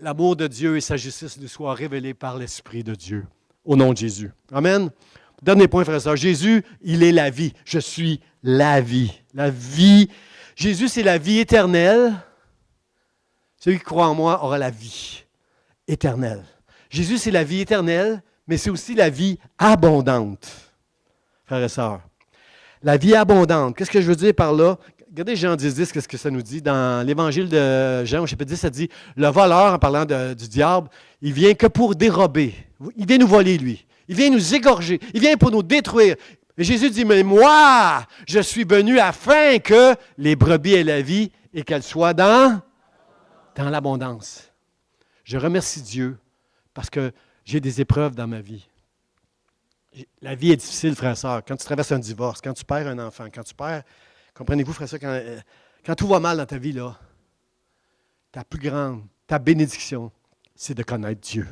l'amour de Dieu et sa justice nous soient révélés par l'Esprit de Dieu, au nom de Jésus. Amen. Dernier point, frères et sœurs. Jésus, il est la vie. Je suis la vie. La vie. Jésus, c'est la vie éternelle. Celui qui croit en moi aura la vie éternelle. Jésus, c'est la vie éternelle, mais c'est aussi la vie abondante, frères et sœurs. La vie abondante. Qu'est-ce que je veux dire par là? Regardez Jean 10, qu'est-ce que ça nous dit? Dans l'Évangile de Jean, au chapitre 10, ça dit, le voleur, en parlant du diable, il vient que pour dérober. Il vient nous voler, lui. Il vient nous égorger. Il vient pour nous détruire. Et Jésus dit, mais moi, je suis venu afin que les brebis aient la vie et qu'elles soient dans l'abondance. Je remercie Dieu parce que j'ai des épreuves dans ma vie. La vie est difficile, frère et sœur. Quand tu traverses un divorce, quand tu perds un enfant, quand tu perds... Comprenez-vous, frère et sœur, quand tout va mal dans ta vie, là, ta bénédiction, c'est de connaître Dieu.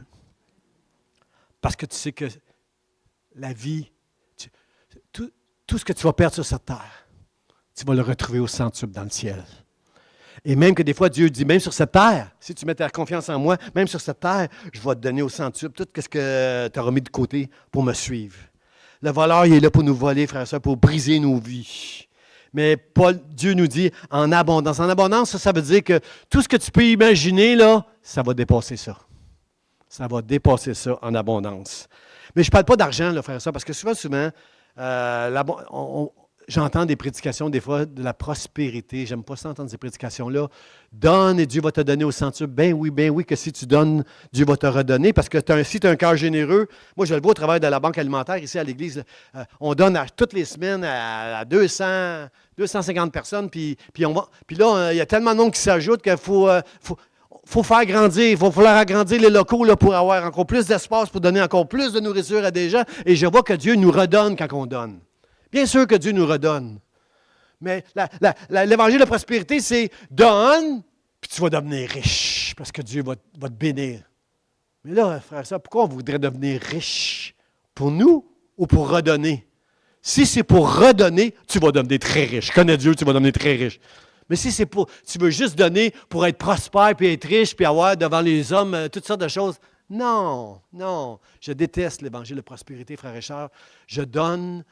Parce que tu sais que la vie, tout ce que tu vas perdre sur cette terre, tu vas le retrouver au centuple dans le ciel. Et même que des fois, Dieu dit, même sur cette terre, si tu mets ta confiance en moi, même sur cette terre, je vais te donner au centuple tout ce que tu auras mis de côté pour me suivre. Le voleur, il est là pour nous voler, frère et sœur, pour briser nos vies. Mais Dieu nous dit en abondance. En abondance, ça veut dire que tout ce que tu peux imaginer, là, ça va dépasser ça. Ça va dépasser ça en abondance. Mais je ne parle pas d'argent, là, frère et sœur, parce que souvent, J'entends des prédications, des fois, de la prospérité. J'aime pas ça entendre ces prédications-là. Donne et Dieu va te donner au centuple. Ben oui, que si tu donnes, Dieu va te redonner. Parce que si tu as un cœur généreux, moi, je le vois au travail de la banque alimentaire ici à l'Église. On donne toutes les semaines à 200, 250 personnes. Puis là, il y a tellement de monde qui s'ajoute qu'il faut faire grandir, il faut falloir agrandir les locaux là, pour avoir encore plus d'espace, pour donner encore plus de nourriture à des gens. Et je vois que Dieu nous redonne quand on donne. Bien sûr que Dieu nous redonne. Mais l'évangile de la prospérité, c'est donne, puis tu vas devenir riche, parce que Dieu va te bénir. Mais là, frère, ça, pourquoi on voudrait devenir riche? Pour nous ou pour redonner? Si c'est pour redonner, tu vas devenir très riche. Connais Dieu, tu vas devenir très riche. Mais si c'est pour, tu veux juste donner pour être prospère, puis être riche, puis avoir devant les hommes toutes sortes de choses, non. Je déteste l'évangile de prospérité, frères et sœurs. Je donne.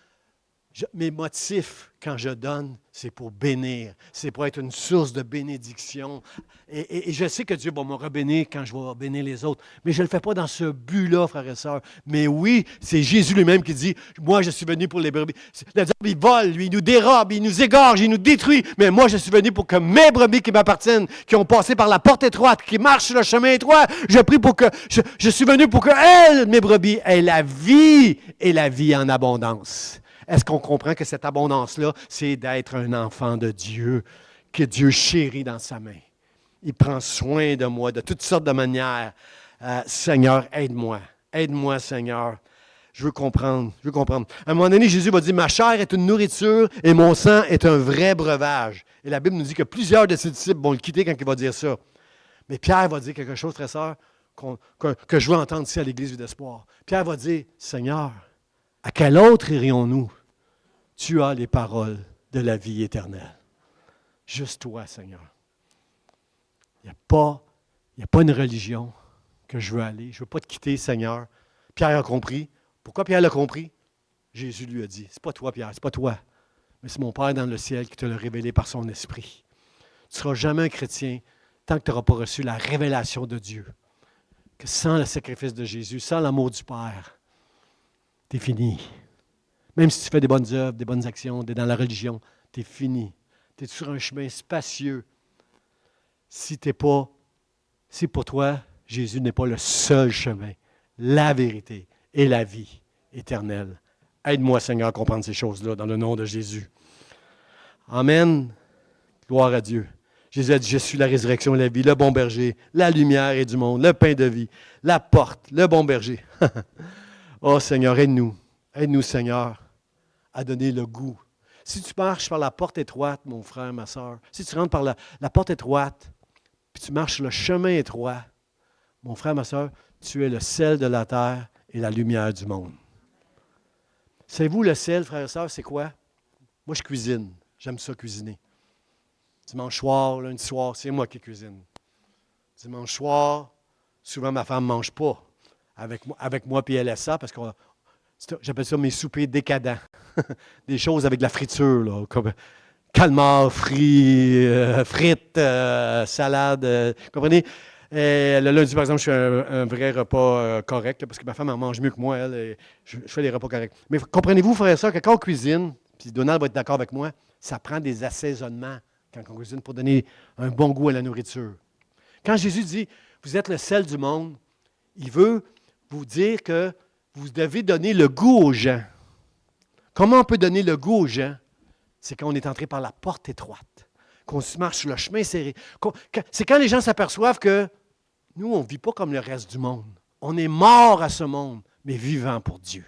Mes motifs, quand je donne, c'est pour bénir. C'est pour être une source de bénédiction. Et je sais que Dieu va me rebénir quand je vais bénir les autres. Mais je ne le fais pas dans ce but-là, frères et sœurs. Mais oui, c'est Jésus lui-même qui dit, moi, je suis venu pour les brebis. Le diable, il vole, lui, il nous dérobe, il nous égorge, il nous détruit. Mais moi, je suis venu pour que mes brebis qui m'appartiennent, qui ont passé par la porte étroite, qui marchent sur le chemin étroit, je prie pour que, je suis venu pour que elles, mes brebis, aient la vie et la vie en abondance. Est-ce qu'on comprend que cette abondance-là, c'est d'être un enfant de Dieu, que Dieu chérit dans sa main? Il prend soin de moi de toutes sortes de manières. Seigneur, aide-moi. Aide-moi, Seigneur. Je veux comprendre. À un moment donné, Jésus va dire, ma chair est une nourriture et mon sang est un vrai breuvage. Et la Bible nous dit que plusieurs de ses disciples vont le quitter quand il va dire ça. Mais Pierre va dire quelque chose, frère, sœur, que je veux entendre ici à l'Église du d'Espoir. Pierre va dire, Seigneur, à quel autre irions-nous? Tu as les paroles de la vie éternelle. Juste toi, Seigneur. Il n'y a pas une religion que je veux aller. Je ne veux pas te quitter, Seigneur. Pierre a compris. Pourquoi Pierre l'a compris? Jésus lui a dit, c'est pas toi, Pierre, c'est pas toi. Mais c'est mon Père dans le ciel qui te l'a révélé par son esprit. Tu ne seras jamais un chrétien tant que tu n'auras pas reçu la révélation de Dieu. Que sans le sacrifice de Jésus, sans l'amour du Père, tu es fini. Même si tu fais des bonnes œuvres, des bonnes actions, tu es dans la religion, tu es fini. Tu es sur un chemin spacieux. Si pour toi, Jésus n'est pas le seul chemin, la vérité et la vie éternelle. Aide-moi, Seigneur, à comprendre ces choses-là dans le nom de Jésus. Amen. Gloire à Dieu. Jésus a dit, je suis la résurrection et la vie, le bon berger, la lumière et du monde, le pain de vie, la porte, le bon berger. Oh Seigneur, aide-nous. Aide-nous, Seigneur, à donner le goût. Si tu marches par la porte étroite, mon frère, ma soeur, si tu rentres par la porte étroite, puis tu marches sur le chemin étroit, mon frère, ma soeur, tu es le sel de la terre et la lumière du monde. Savez-vous, le sel, frère et soeur, c'est quoi? Moi, je cuisine. J'aime ça cuisiner. Dimanche soir, lundi soir, c'est moi qui cuisine. Dimanche soir, souvent ma femme ne mange pas avec moi puis LSA parce que j'appelle ça mes soupers décadents. Des choses avec de la friture, là, comme calmar frit, frites, salade. Comprenez? Et le lundi, par exemple, je fais un vrai repas correct, là, parce que ma femme en mange mieux que moi, elle, et je fais des repas corrects. Mais comprenez-vous, frère et sœur, que quand on cuisine, puis Donald va être d'accord avec moi, ça prend des assaisonnements quand on cuisine pour donner un bon goût à la nourriture. Quand Jésus dit, vous êtes le sel du monde, il veut vous dire que vous devez donner le goût aux gens. Comment on peut donner le goût aux gens? C'est quand on est entré par la porte étroite, qu'on se marche sur le chemin serré. C'est quand les gens s'aperçoivent que nous, on ne vit pas comme le reste du monde. On est mort à ce monde, mais vivant pour Dieu.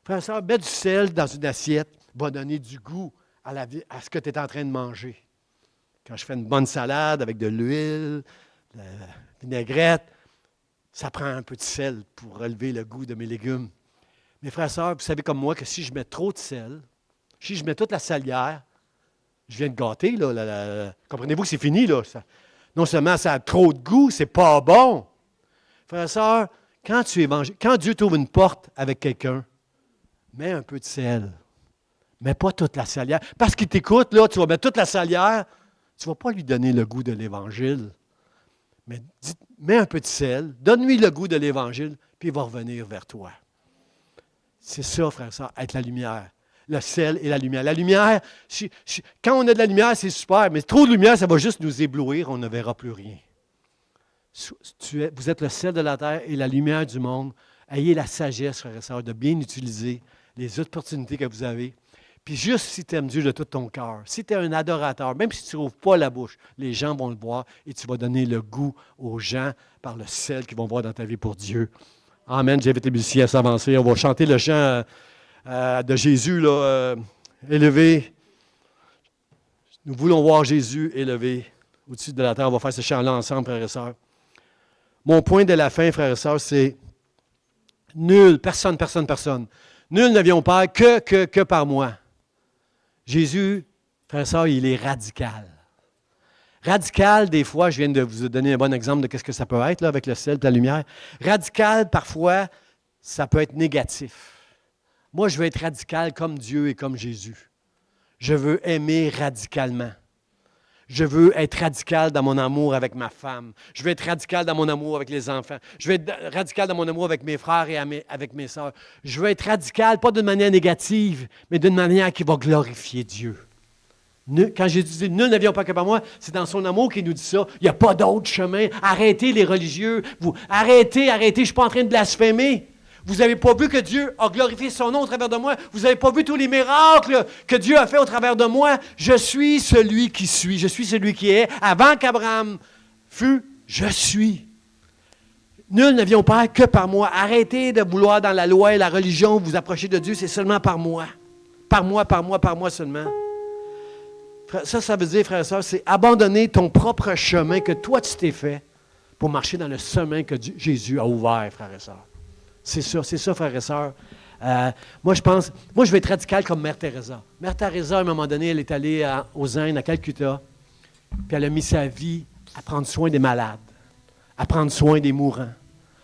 Frère et sœur, mettre du sel dans une assiette va donner du goût à ce que tu es en train de manger. Quand je fais une bonne salade avec de l'huile, de la vinaigrette, ça prend un peu de sel pour relever le goût de mes légumes. Mes frères et sœurs, vous savez comme moi que si je mets trop de sel, si je mets toute la salière, je viens de gâter, là. Comprenez-vous que c'est fini, là. Non seulement ça a trop de goût, c'est pas bon. Frères et sœurs, quand Dieu t'ouvre une porte avec quelqu'un, mets un peu de sel. Mets pas toute la salière. Parce qu'il t'écoute, là, tu vas mettre toute la salière, tu ne vas pas lui donner le goût de l'Évangile. Mais mets un peu de sel, donne-lui le goût de l'Évangile, puis il va revenir vers toi. C'est ça, frère et sœur, être la lumière. le sel et la lumière. La lumière, quand on a de la lumière, c'est super, mais trop de lumière, ça va juste nous éblouir, on ne verra plus rien. Vous êtes le sel de la terre et la lumière du monde. Ayez la sagesse, frères et sœurs, de bien utiliser les opportunités que vous avez. Puis juste si tu aimes Dieu de tout ton cœur, si tu es un adorateur, même si tu n'ouvres pas la bouche, les gens vont le voir et tu vas donner le goût aux gens par le sel qu'ils vont voir dans ta vie pour Dieu. Amen. J'invite les musiciens à s'avancer. On va chanter le chant de Jésus, là, élevé. Nous voulons voir Jésus élevé au-dessus de la terre. On va faire ce chant-là ensemble, frères et sœurs. Mon point de la fin, frères et sœurs, c'est nul, personne. Nul ne vient au Père que par moi. Jésus, frères et sœurs, il est radical. Radical, des fois, je viens de vous donner un bon exemple de ce que ça peut être là, avec le sel et la lumière. Radical, parfois, ça peut être négatif. Moi, je veux être radical comme Dieu et comme Jésus. Je veux aimer radicalement. Je veux être radical dans mon amour avec ma femme. Je veux être radical dans mon amour avec les enfants. Je veux être radical dans mon amour avec mes frères et avec mes sœurs. Je veux être radical, pas d'une manière négative, mais d'une manière qui va glorifier Dieu. Quand Jésus dit « Nul ne vient pas que par moi », c'est dans son amour qu'il nous dit ça. Il n'y a pas d'autre chemin. Arrêtez les religieux. Arrêtez, je ne suis pas en train de blasphémer. Vous n'avez pas vu que Dieu a glorifié son nom au travers de moi. Vous n'avez pas vu tous les miracles que Dieu a fait au travers de moi. Je suis celui qui suis. Je suis celui qui est. Avant qu'Abraham fût, je suis. Nul ne vient au Père que par moi. Arrêtez de vouloir dans la loi et la religion vous approcher de Dieu. C'est seulement par moi. Par moi seulement. Ça veut dire, frères et sœurs, c'est abandonner ton propre chemin que toi tu t'es fait pour marcher dans le chemin que Jésus a ouvert, frères et sœurs. C'est ça, frères et sœurs. Moi, je vais être radical comme Mère Teresa. Mère Teresa, à un moment donné, elle est allée aux Indes, à Calcutta, puis elle a mis sa vie à prendre soin des malades, à prendre soin des mourants,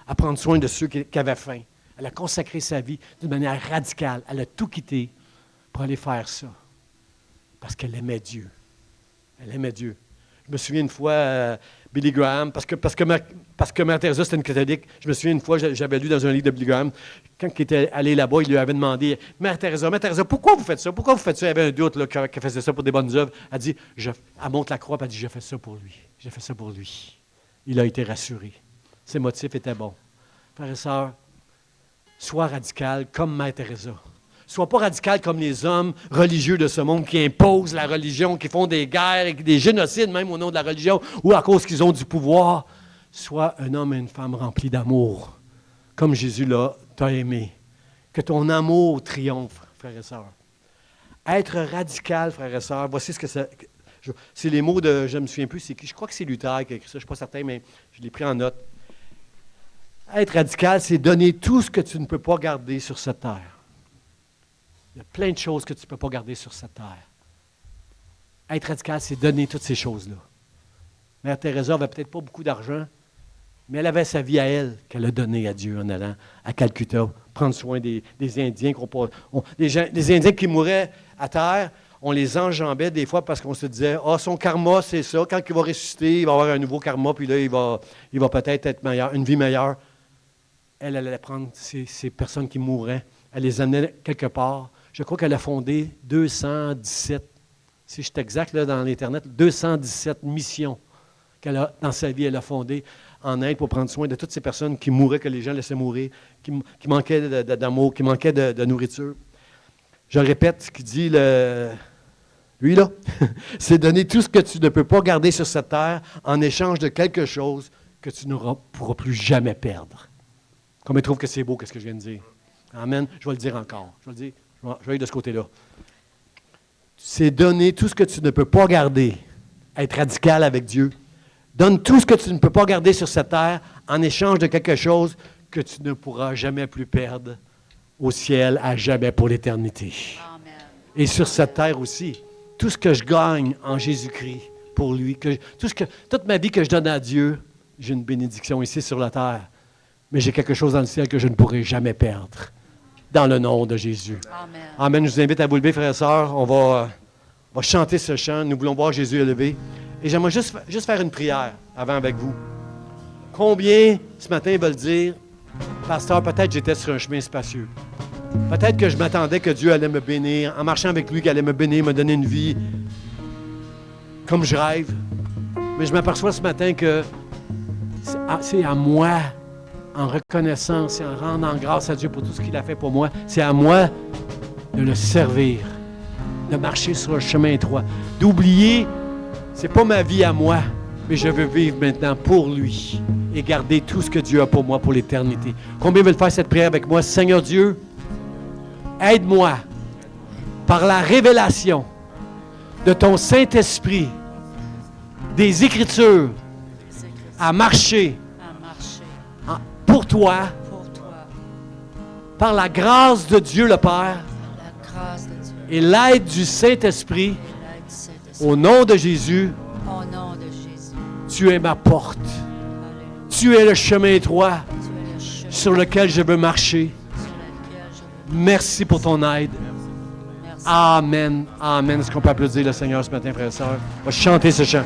à prendre soin de ceux qui avaient faim. Elle a consacré sa vie d'une manière radicale. Elle a tout quitté pour aller faire ça, parce qu'elle aimait Dieu. Elle aimait Dieu. Je me souviens une fois, Billy Graham, parce que Mère Teresa, c'était une catholique, je me souviens une fois, j'avais lu dans un livre de Billy Graham, quand il était allé là-bas, il lui avait demandé, Mère Teresa, pourquoi vous faites ça? Pourquoi vous faites ça? Il y avait un doute qu'elle faisait ça pour des bonnes œuvres. Elle dit, elle monte la croix, puis elle dit, je fais ça pour lui. J'ai fait ça pour lui. Il a été rassuré. Ses motifs étaient bons. Frères et sœurs, sois radical comme Mère Teresa. Sois pas radical comme les hommes religieux de ce monde qui imposent la religion, qui font des guerres et des génocides même au nom de la religion ou à cause qu'ils ont du pouvoir. Sois un homme et une femme remplis d'amour, comme Jésus t'a aimé. Que ton amour triomphe, frères et sœurs. Être radical, frères et sœurs, voici ce que c'est. C'est les mots de, je ne me souviens plus, c'est qui, je crois que c'est Luther qui a écrit ça, je ne suis pas certain, mais je l'ai pris en note. Être radical, c'est donner tout ce que tu ne peux pas garder sur cette terre. Il y a plein de choses que tu ne peux pas garder sur cette terre. Être radical, c'est donner toutes ces choses-là. Mère Teresa n'avait peut-être pas beaucoup d'argent, mais elle avait sa vie à elle qu'elle a donnée à Dieu en allant à Calcutta, prendre soin des Indiens. Les Indiens qui mouraient à terre, on les enjambait des fois parce qu'on se disait « Ah, son karma, c'est ça. Quand il va ressusciter, il va avoir un nouveau karma, puis là, il va peut-être être meilleur, une vie meilleure. » Elle allait prendre ces personnes qui mouraient, elle les amenait quelque part. Je crois qu'elle a fondé 217, si je suis exact là, dans l'Internet, 217 missions qu'elle a, dans sa vie, elle a fondées en Inde pour prendre soin de toutes ces personnes qui mouraient, que les gens laissaient mourir, qui manquaient d'amour, qui manquaient de nourriture. Je répète ce qu'il dit, lui là, c'est donner tout ce que tu ne peux pas garder sur cette terre en échange de quelque chose que tu ne pourras plus jamais perdre. Comme il trouve que c'est beau, qu'est-ce que je viens de dire. Amen. Je vais le dire encore. Je vais aller de ce côté-là. C'est donner tout ce que tu ne peux pas garder, être radical avec Dieu. Donne tout ce que tu ne peux pas garder sur cette terre en échange de quelque chose que tu ne pourras jamais plus perdre au ciel à jamais pour l'éternité. Amen. Et sur cette terre aussi, tout ce que je gagne en Jésus-Christ pour lui, toute ma vie que je donne à Dieu, j'ai une bénédiction ici sur la terre, mais j'ai quelque chose dans le ciel que je ne pourrai jamais perdre. Dans le nom de Jésus. Amen. Amen. Je vous invite à vous lever, frères et sœurs. On va chanter ce chant. Nous voulons voir Jésus élevé. Et j'aimerais juste faire une prière avant avec vous. Combien, ce matin, veulent dire, Pasteur, peut-être j'étais sur un chemin spacieux. Peut-être que je m'attendais que Dieu allait me bénir, en marchant avec lui, qu'il allait me bénir, me donner une vie comme je rêve. Mais je m'aperçois ce matin que c'est à moi, en reconnaissance et en rendant grâce à Dieu pour tout ce qu'il a fait pour moi, c'est à moi de le servir, de marcher sur le chemin étroit, d'oublier, c'est pas ma vie à moi, mais je veux vivre maintenant pour lui et garder tout ce que Dieu a pour moi pour l'éternité. Combien veulent faire cette prière avec moi? Seigneur Dieu, aide-moi par la révélation de ton Saint-Esprit, des Écritures, à marcher pour toi, par la grâce de Dieu le Père et l'aide du Saint-Esprit, au nom de Jésus, tu es ma porte. Tu es le chemin étroit sur lequel je veux marcher. Merci pour ton aide. Amen. Amen. Est-ce qu'on peut applaudir le Seigneur ce matin, frères et sœurs? On va chanter ce chant.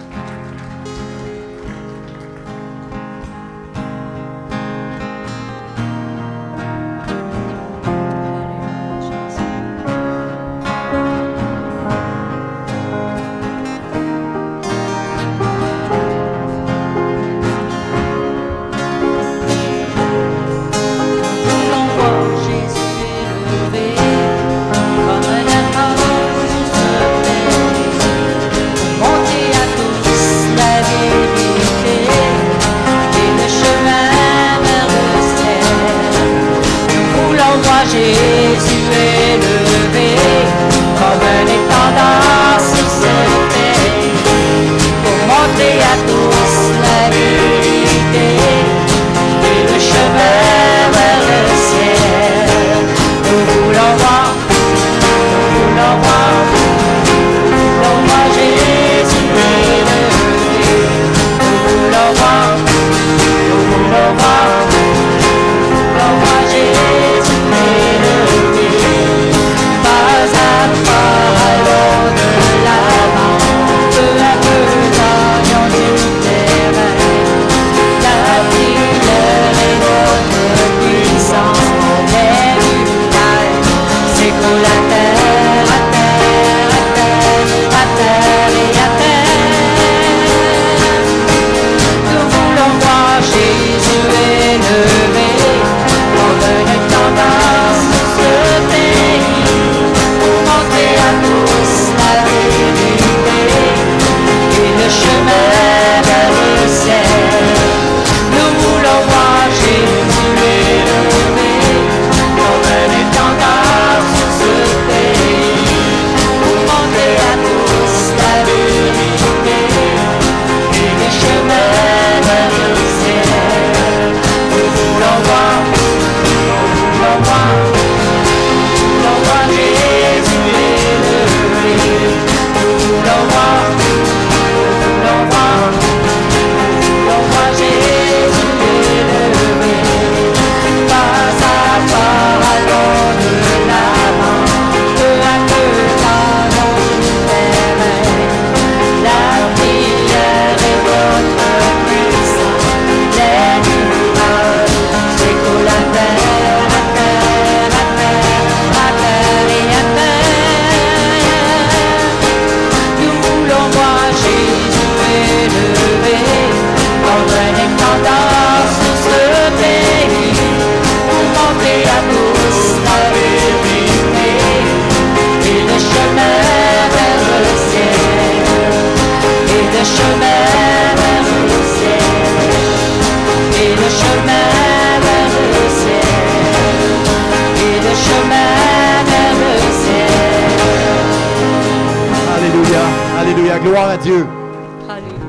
Gloire à Dieu.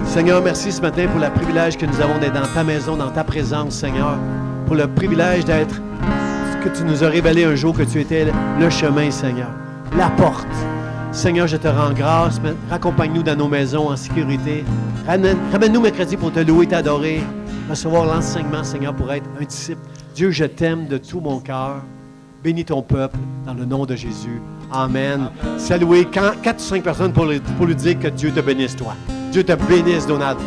Seigneur, merci ce matin pour le privilège que nous avons d'être dans ta maison, dans ta présence, Seigneur. Pour le privilège d'être ce que tu nous as révélé un jour, que tu étais le chemin, Seigneur. La porte. Seigneur, je te rends grâce. Raccompagne-nous dans nos maisons en sécurité. Ramène-nous mercredi pour te louer, t'adorer. Recevoir l'enseignement, Seigneur, pour être un disciple. Dieu, je t'aime de tout mon cœur. Bénis ton peuple dans le nom de Jésus. Amen. Saluez 4 ou 5 personnes pour lui dire que Dieu te bénisse, toi. Dieu te bénisse, Donald.